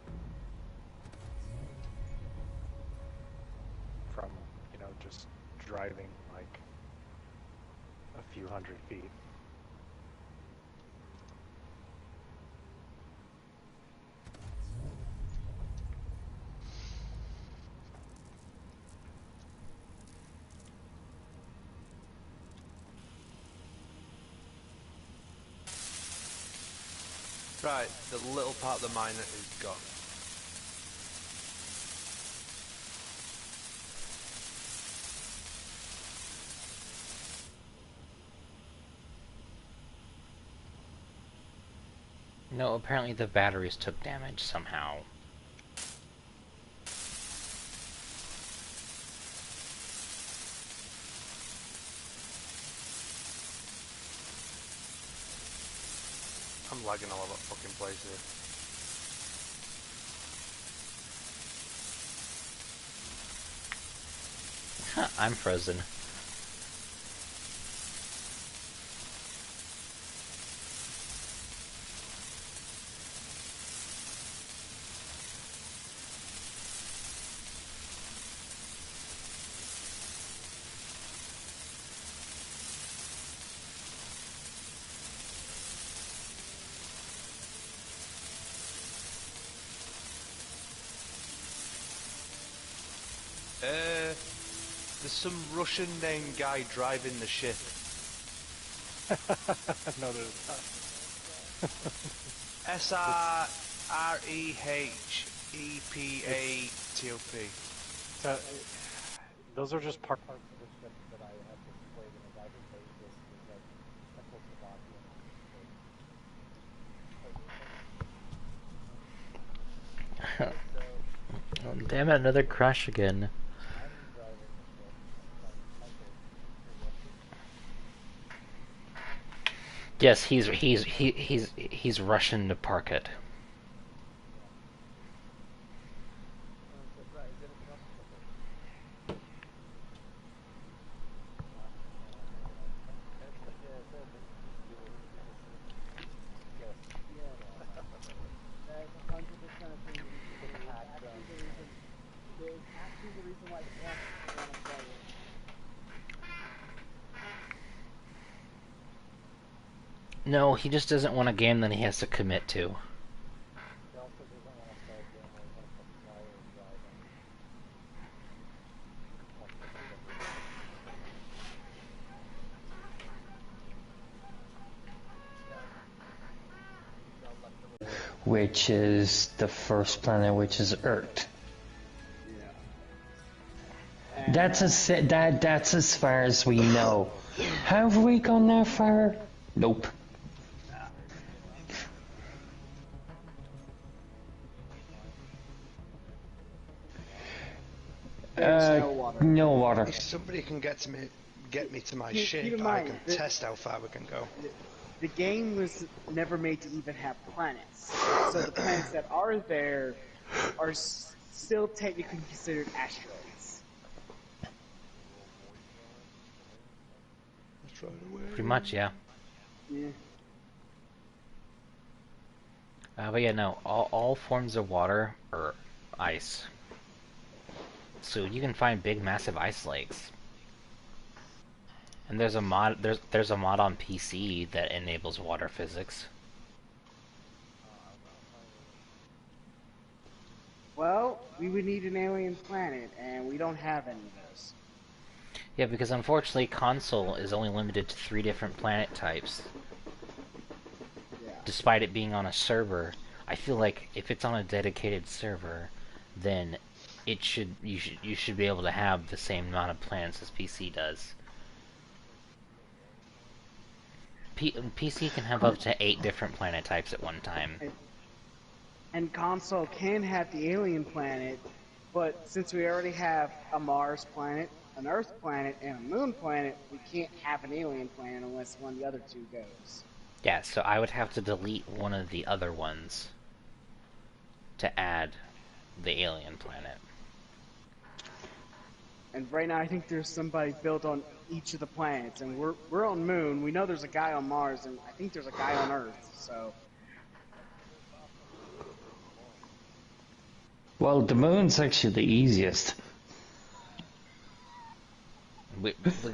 From, you know, just driving like a few hundred feet. Right, the little part of the miner is gone. No, apparently the batteries took damage somehow. I'm lagging all over that fucking place here. I'm frozen. There's some Russian named guy driving the ship. No, there's not. Srehepatok. So, those are just parts of the ship that I have displayed in a guided basis. Like, Oh, damn it, another crash again. Yes, he's Russian to park it. No, he just doesn't want a game that he has to commit to. Which is the first planet, which is Earth. Yeah. That's as far as we know. Have we gone that far? Nope. no water. No water. If somebody can get me to my Keep ship, in I mind can that- test how far we can go. The game was never made to even have planets. So the planets that are there are still technically considered asteroids. Let's ride away. Pretty much, yeah. Yeah. But yeah, no, all forms of water are ice. So you can find big, massive ice lakes. And there's a mod on PC that enables water physics. Well, we would need an alien planet, and we don't have any of those. Yeah, because unfortunately console is only limited to 3 different planet types. Yeah. Despite it being on a server, I feel like if it's on a dedicated server, then you should be able to have the same amount of planets as PC does. PC can have up to 8 different planet types at one time. And console can have the alien planet, but since we already have a Mars planet, an Earth planet, and a Moon planet, we can't have an alien planet unless one of the other two goes. Yeah, so I would have to delete one of the other ones to add the alien planet. And right now, I think there's somebody built on each of the planets, and we're on Moon. We know there's a guy on Mars, and I think there's a guy on Earth. So, Well, the moon's actually the easiest.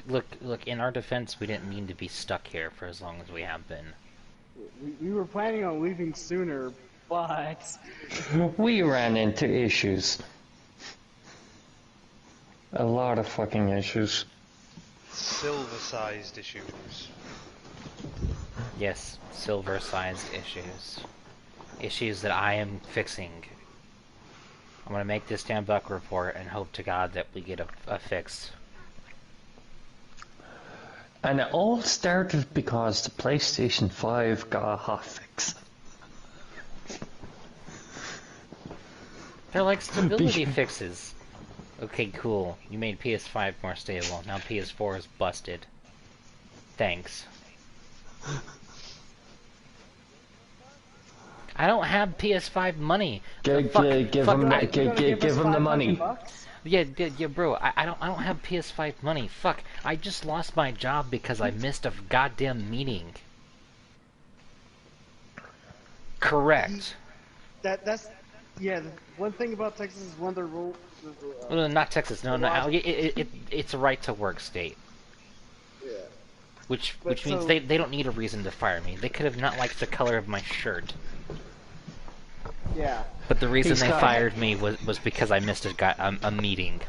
Look. In our defense, we didn't mean to be stuck here for as long as we have been. we were planning on leaving sooner, but We ran into issues. A lot of fucking issues. Silver-sized issues. Yes, silver-sized issues. Issues that I am fixing. I'm gonna make this damn bug report and hope to God that we get a fix. And it all started because the PlayStation 5 got a hotfix. They're like stability fixes. Okay, cool. You made PS5 more stable. Now PS4 is busted. Thanks. I don't have PS5 money. Give him the money. Yeah, bro. I don't have PS5 money. Fuck. I just lost my job because I missed a goddamn meeting. Correct. that's yeah. The one thing about Texas is one of the rules. No, not Texas. No. It's a right to work state. Yeah. Which But means so- they don't need a reason to fire me. They could have not liked the color of my shirt. Yeah. But the reason He's they got- fired me was because I missed a meeting.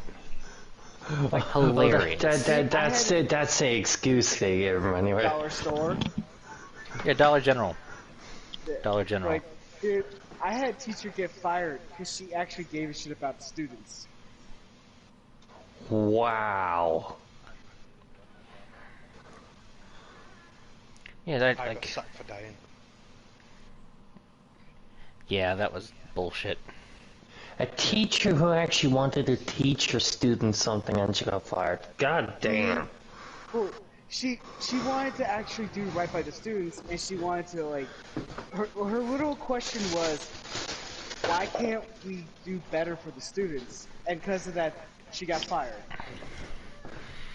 Like, hilarious. That's the excuse they give him anyway. Dollar store. Yeah, Dollar General. Dollar General. Like, dude, I had a teacher get fired because she actually gave a shit about the students. Wow. Yeah, that I got like. sacked for dying. Yeah, that was bullshit. A teacher who actually wanted to teach her students something and she got fired. God damn. Well, she wanted to actually do right by the students, and she wanted to like. Her little question was, why can't we do better for the students? And because of that, she got fired.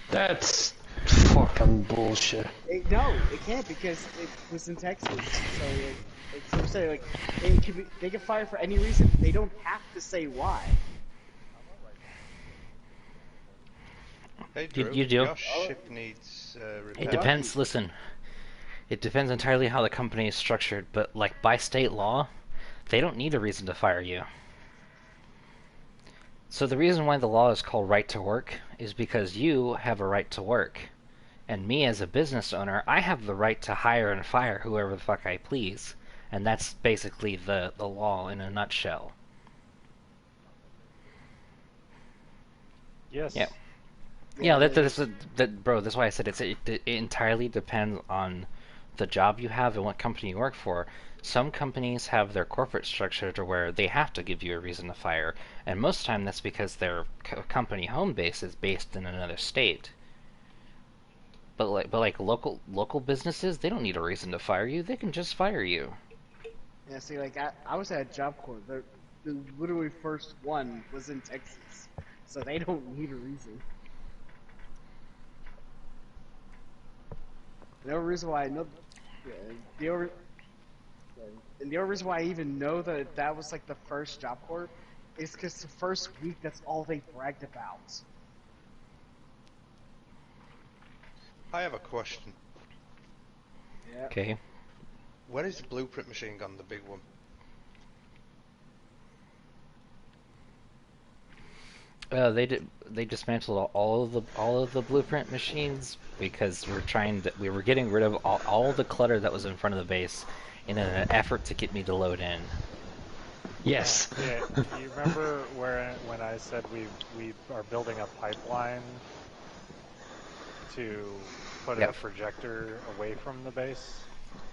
That's fucking bullshit. No, it can't because it was in Texas. So it's I'm saying like it can be, they get fired for any reason. They don't have to say why. Hey, You- Drew, you do. Your ship needs repair. It depends. Listen, it depends entirely how the company is structured. But like by state law, they don't need a reason to fire you. So the reason why the law is called right to work is because you have a right to work. And me as a business owner, I have the right to hire and fire whoever the fuck I please. And that's basically the law in a nutshell. Yes. Yeah. Yeah, bro, that's why I said it entirely depends on the job you have and what company you work for. Some companies have their corporate structure to where they have to give you a reason to fire, and most of the time that's because their company home base is based in another state. But local businesses, they don't need a reason to fire you. They can just fire you. Yeah, see, like I was at Job Corps. The literally first one was in Texas, so they don't need a reason. The only reason why I know, yeah, and the only reason why I even know that that was like the first Job Corps is because the first week that's all they bragged about. I have a question. Yeah. Okay. Where is the blueprint machine gone, the big one? They dismantled all of the blueprint machines because we were getting rid of all the clutter that was in front of the base in an effort to get me to load in. Yes. Yeah, you remember when I said we are building a pipeline to put Yep. a projector away from the base?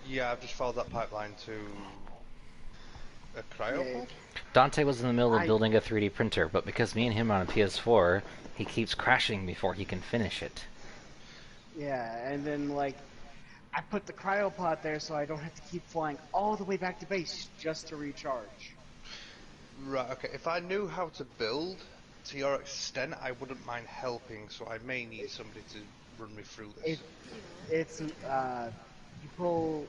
Yeah, I've just followed that pipeline to a cryopod? Dante was in the middle of I building a 3D printer, but because me and him are on a PS4, he keeps crashing before he can finish it. yeah, and then like I put the cryopod there so I don't have to keep flying all the way back to base just to recharge. Right, okay. If I knew how to build to your extent, I wouldn't mind helping, so I may need somebody to run me through this. It's you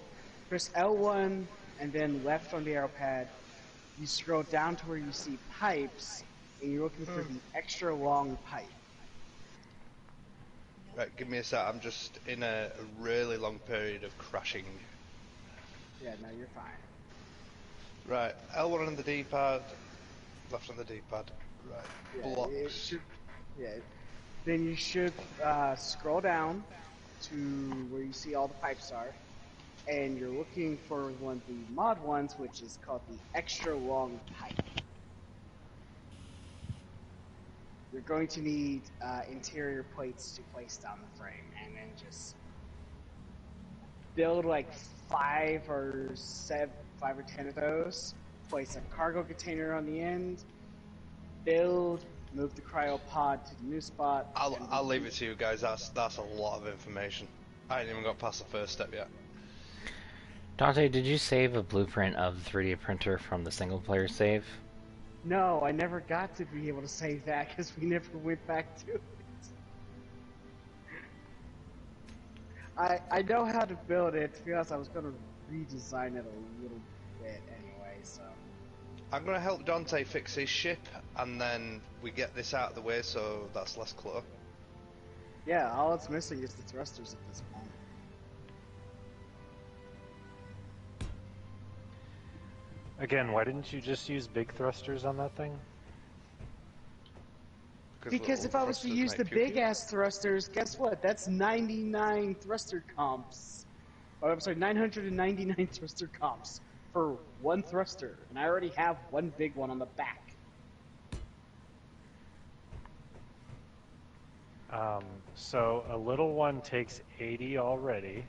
press L1 and then left on the arrow pad. You scroll down to where you see pipes, and you're looking for the extra long pipe. Right, give me a sec. I'm just in a really long period of crashing. Yeah, no, you're fine. Right, L1 on the D-pad, left on the D-pad. Right, Yeah, it blocks. should. Yeah, then you should scroll down to where you see all the pipes are, and you're looking for one of the mod ones, which is called the extra long pipe. You're going to need interior plates to place down the frame, and then just build like 5 or 10 of those. Place a cargo container on the end. Build, move the cryopod to the new spot. I'll leave it to you guys. That's a lot of information. I ain't even got past the first step yet. Dante, did you save a blueprint of the 3D printer from the single player save? No, I never got to be able to save that because we never went back to it. I know how to build it. To be honest, I was going to redesign it a little bit anyway, so. I'm gonna help Dante fix his ship, and then we get this out of the way, so that's less clutter. Yeah, all it's missing is the thrusters at this point. Again, why didn't you just use big thrusters on that thing? Because if I was to use the big-ass thrusters, guess what? That's 99 thruster comps. Oh, I'm sorry, 999 thruster comps for one thruster. And I already have one big one on the back. So a little one takes 80 already.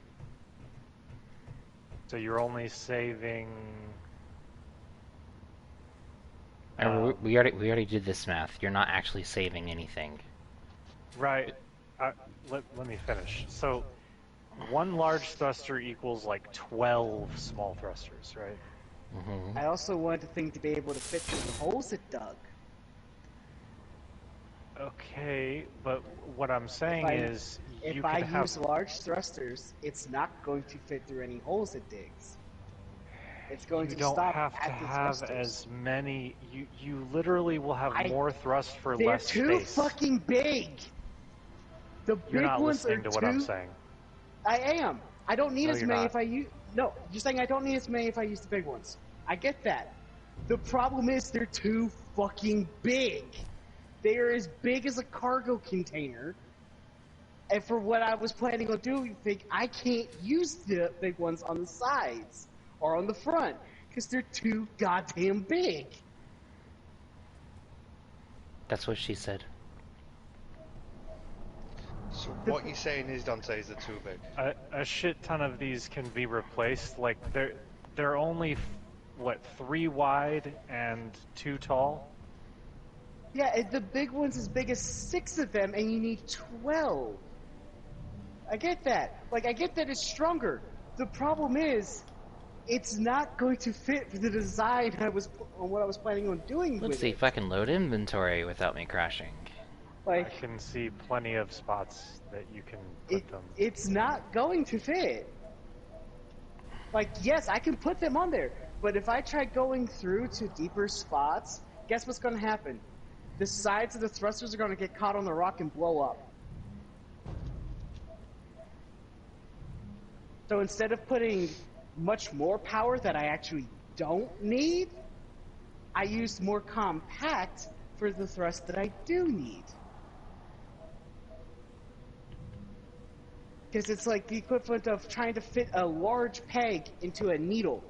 So you're only saving... we already did this math. You're not actually saving anything. Right. Let me finish. So, one large thruster equals like 12 small thrusters, right? Mm-hmm. I also wanted the thing to be able to fit through the holes it dug. Okay, but what I'm saying is you if could I have... use large thrusters, it's not going to fit through any holes it digs. It's going You to don't stop have at to the have thrusters. as many... You literally will have more thrust for They're less too space. fucking big! The You're big not ones are listening to what I'm too... saying. I am. I don't need No, as you're many not. if I use... No, you're saying I don't need as many if I use the big ones. I get that. The problem is they're too fucking big. They are as big as a cargo container. And for what I was planning on doing, I can't use the big ones on the sides or on the front because they're too goddamn big. That's what she said. So what you're saying is, Dante, is they're too big. A shit ton of these can be replaced. Like they're only what 3 wide and 2 tall. Yeah, the big one's as big as 6 of them, and you need 12. I get that. Like, I get that it's stronger. The problem is, it's not going to fit for the design on what I was planning on doing Let's with see it. if I can load inventory without me crashing. I Like, can see plenty of spots that you can put them. it's not going to fit. Like, yes, I can put them on there, but if I try going through to deeper spots, guess what's going to happen? The sides of the thrusters are going to get caught on the rock and blow up. So instead of putting much more power that I actually don't need, I used more compact for the thrust that I do need. Because it's like the equivalent of trying to fit a large peg into a needle.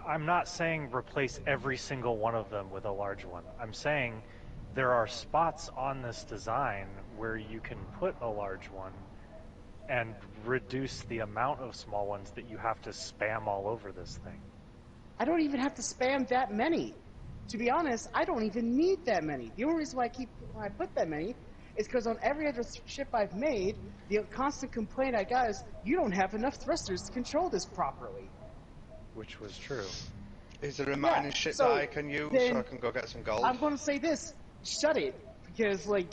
I'm not saying replace every single one of them with a large one. I'm saying there are spots on this design where you can put a large one and reduce the amount of small ones that you have to spam all over this thing. I don't even have to spam that many. To be honest, I don't even need that many. The only reason why I put that many is because on every other ship I've made, the constant complaint I got is, you don't have enough thrusters to control this properly. Which was true. Is there a mining ship that I can use so I can go get some gold? I'm going to say this: shut it, because like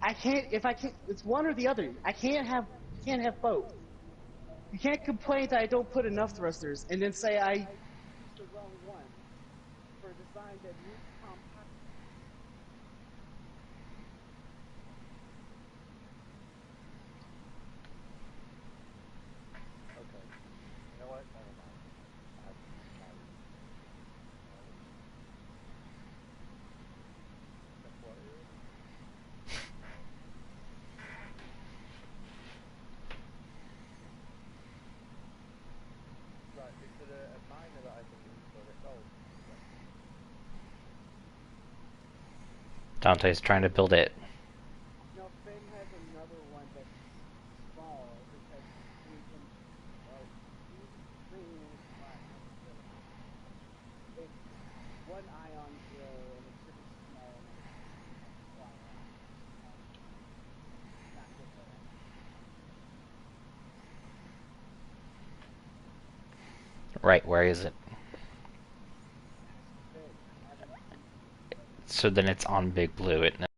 I can't. If I can't, it's one or the other. I can't have both. You can't complain that I don't put enough thrusters and then say I used the wrong one for a design that needs compact. Okay. You know what? Never mind. Dante's trying to build it. No, Finn has another one that's small because we can use it's one ion drill and it's really small and it's fly around. Not good for that. Right, where is it? So then it's on Big Blue, isn't it?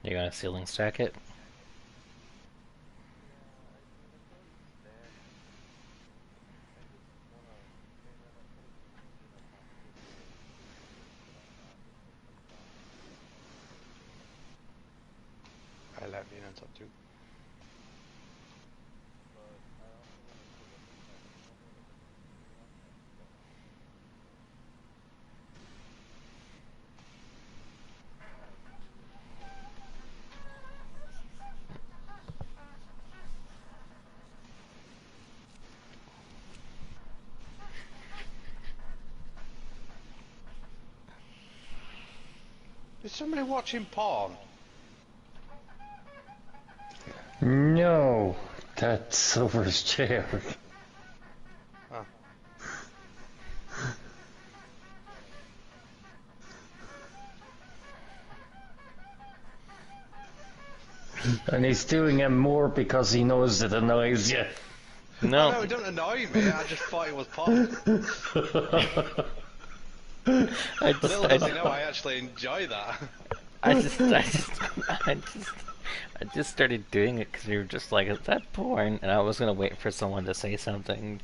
You gonna ceiling stack it? I left you on top too. Is somebody watching porn? No, that's Silver's chair. Oh. And he's doing it more because he knows it annoys you. No, No. it doesn't annoy me. I just thought it was porn. I just, Little does he know I actually enjoy that. I just, I just, I just, I just started doing it because you were just like, "Is that porn?" And I was gonna wait for someone to say something.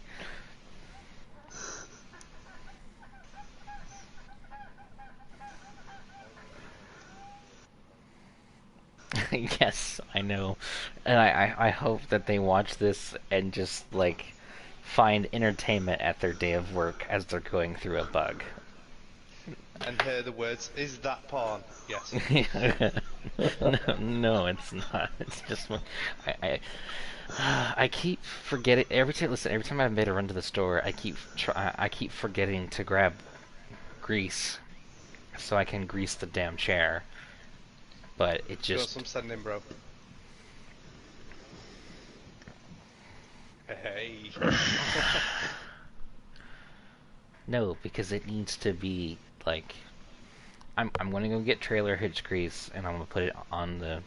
Yes, I know, and I hope that they watch this and just like find entertainment at their day of work as they're going through a bug. And hear the words, "Is that porn?" Yes. No, no, it's not. It's just I keep forgetting every time. Listen, every time I've made a run to the store, I keep forgetting to grab grease so I can grease the damn chair. But it Got just some sending, bro. Hey. no, because it needs to be like I'm gonna go get trailer hitch grease and I'm gonna put it on the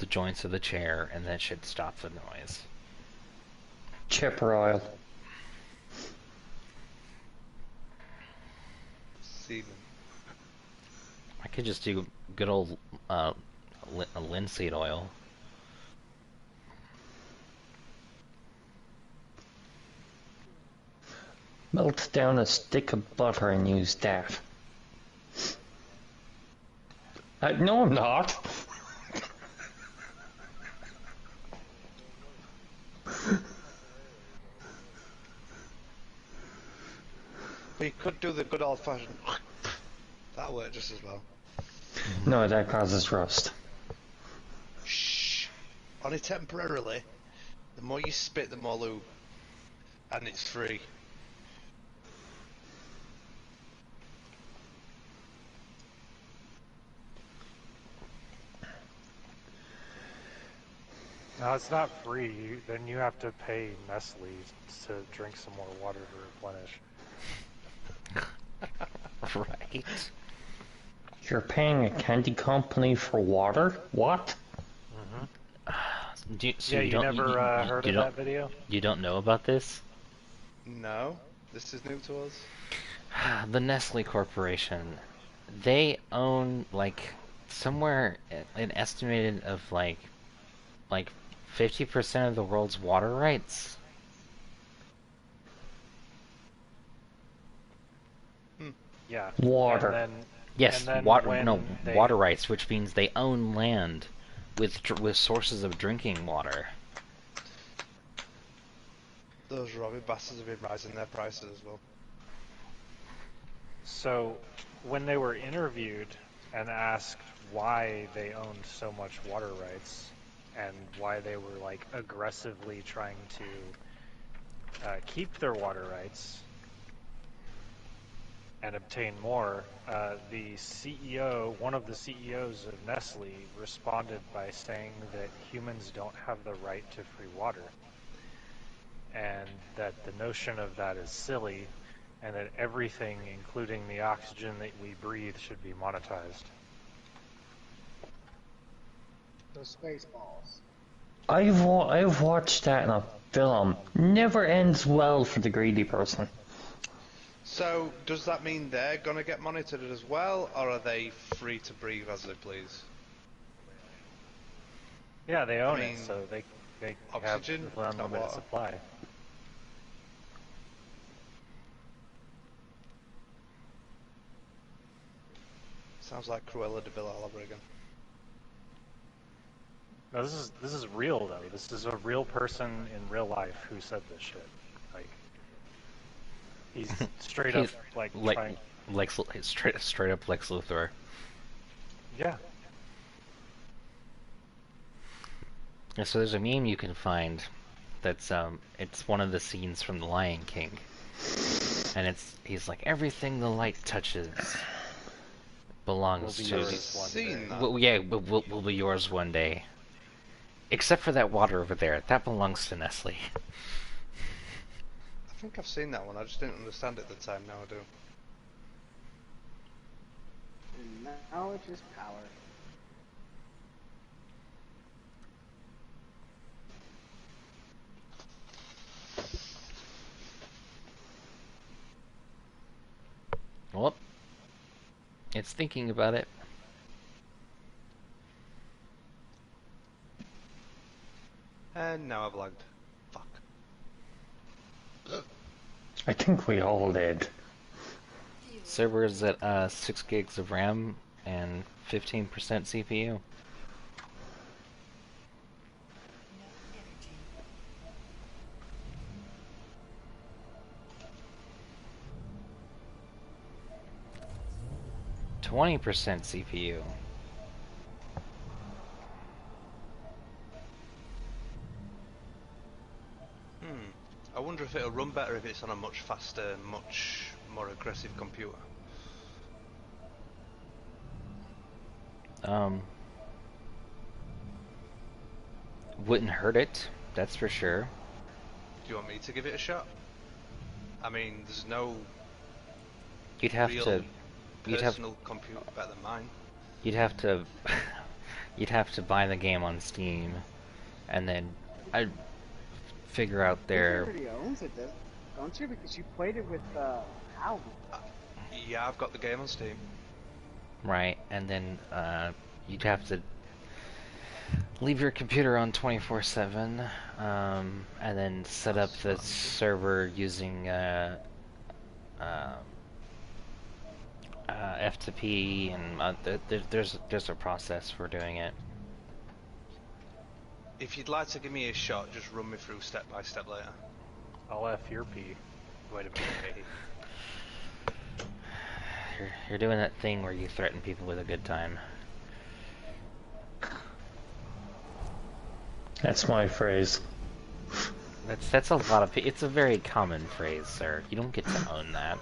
joints of the chair and that should stop the noise. Chipper oil. Semen. I could just do good old linseed oil. Melt down a stick of butter and use that. No, I'm not. But you could do the good old fashioned. That'll work just as well. No, that causes rust. Shh. Only temporarily. The more you spit, the more lube. And it's free. No, it's not free. Then you have to pay Nestle to drink some more water to replenish. Right. You're paying a candy company for water? What? So Yeah, you you don't never heard you of don't that video? you don't know about this? No. This is new to us. The Nestle Corporation, they own like somewhere an estimated of like 50% of the world's water rights. Yeah. Water. Yes, and then water when no they, water rights, which means they own land with sources of drinking water. Those Robbie bastards have been rising their prices as well. So when they were interviewed and asked why they owned so much water rights and why they were like aggressively trying to keep their water rights and obtain more, the CEO, one of the CEOs of Nestle, responded by saying that humans don't have the right to free water, and that the notion of that is silly, and that everything, including the oxygen that we breathe, should be monetized. Those Spaceballs. I've watched that in a film. Never ends well for the greedy person. So, does that mean they're gonna get monitored as well, or are they free to breathe as they please? Yeah, they own I mean, it, so they oxygen, have an not unlimited water. supply. Sounds like Cruella de Vil all over again. No, this is real though. This is a real person in real life who said this shit. Like, he's straight up He's like like trying. straight up Lex Luthor. Yeah, Yeah, so there's a meme you can find that's it's one of the scenes from The Lion King. And he's like everything the light touches belongs will be to yours one Seen day. that? well, yeah, will be yours one day. Except for that water over there. That belongs to Nestle. I think I've seen that one, I just didn't understand it at the time, now I do. And knowledge is power. Well, It's thinking about it. And now I've lagged. Fuck. I think we all did. Server's at 6 gigs of RAM and 15% CPU. No energy. 20% CPU. I wonder if it'll run better if it's on a much faster, much more aggressive computer. Wouldn't hurt it, that's for sure. Do you want me to give it a shot? I mean, there's no You'd have real to. personal computer better than mine. You'd have to. You'd have to buy the game on Steam, and then I'd figure out their. Everybody owns it, don't you? Because you played it with Al. Yeah, I've got the game on Steam. Right, and then you'd have to leave your computer on 24/7, and then set up the server using F2P, and there's a process for doing it. If you'd like to give me a shot, just run me through step by step later. I'll F your P. Wait a minute. You're doing that thing where you threaten people with a good time. That's my phrase. That's a lot of. It's a very common phrase, sir. You don't get to own that.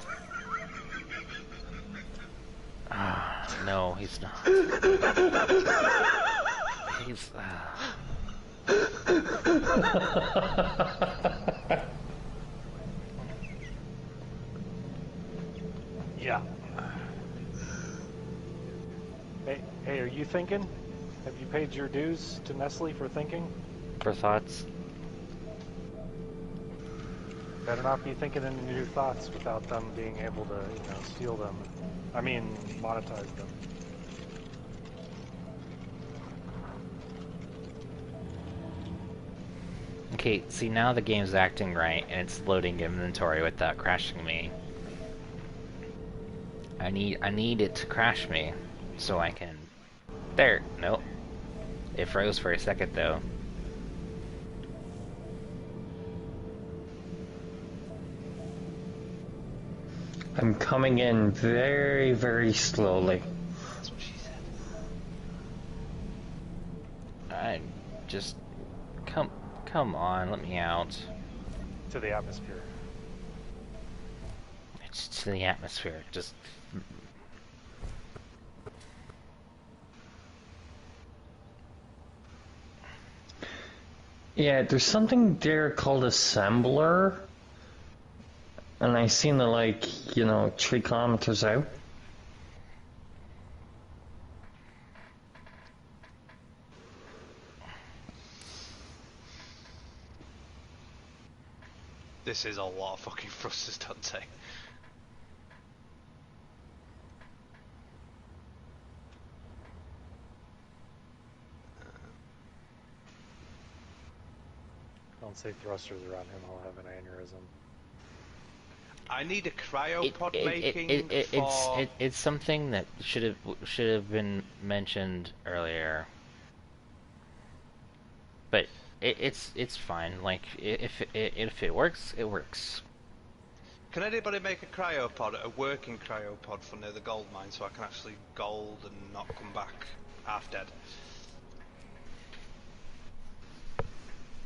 Ah, no, he's not. He's. Yeah. Hey, are you thinking? Have you paid your dues to Nestle for thinking? For thoughts? Better not be thinking any new thoughts without them being able to, steal them. I mean, monetize them. Okay, see now the game's acting right, and it's loading inventory without crashing me. I need it to crash me, so I can... There! Nope. It froze for a second, though. I'm coming in very, very slowly. That's what she said. I just... Come on, let me out. To the atmosphere. It's to the atmosphere, just... Yeah, there's something there called assembler. And I seen it like, 3 kilometers out. This is a lot of fucking thrusters, Dante. Don't say thrusters around him, I'll have an aneurysm. I need a cryopod making for... It's something that should have been mentioned earlier. But it's fine. Like if it works, it works. Can anybody make a cryopod, a working cryopod for near the gold mine, so I can actually gold and not come back half dead?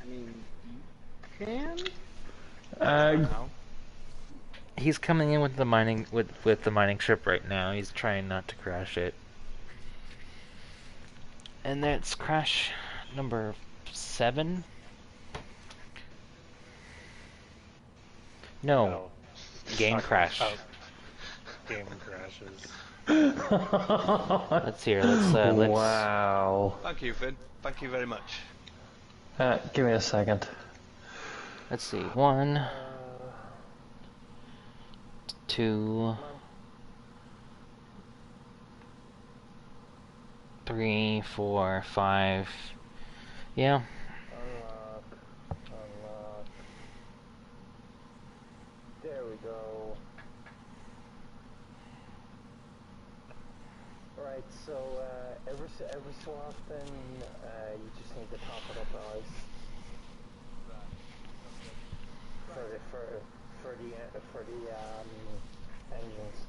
I mean, you can? No. He's coming in with the mining with the mining ship right now. He's trying not to crash it. And that's crash number 7. No, game crash. Oh. Game crashes. Let's hear. Let's. Wow. Thank you, Finn. Thank you very much. Give me a second. Let's see. 1, 2, 3, 4, 5. Yeah. Unlock. Unlock. There we go. Right, so every so often you just need to top it up with ice for the engines.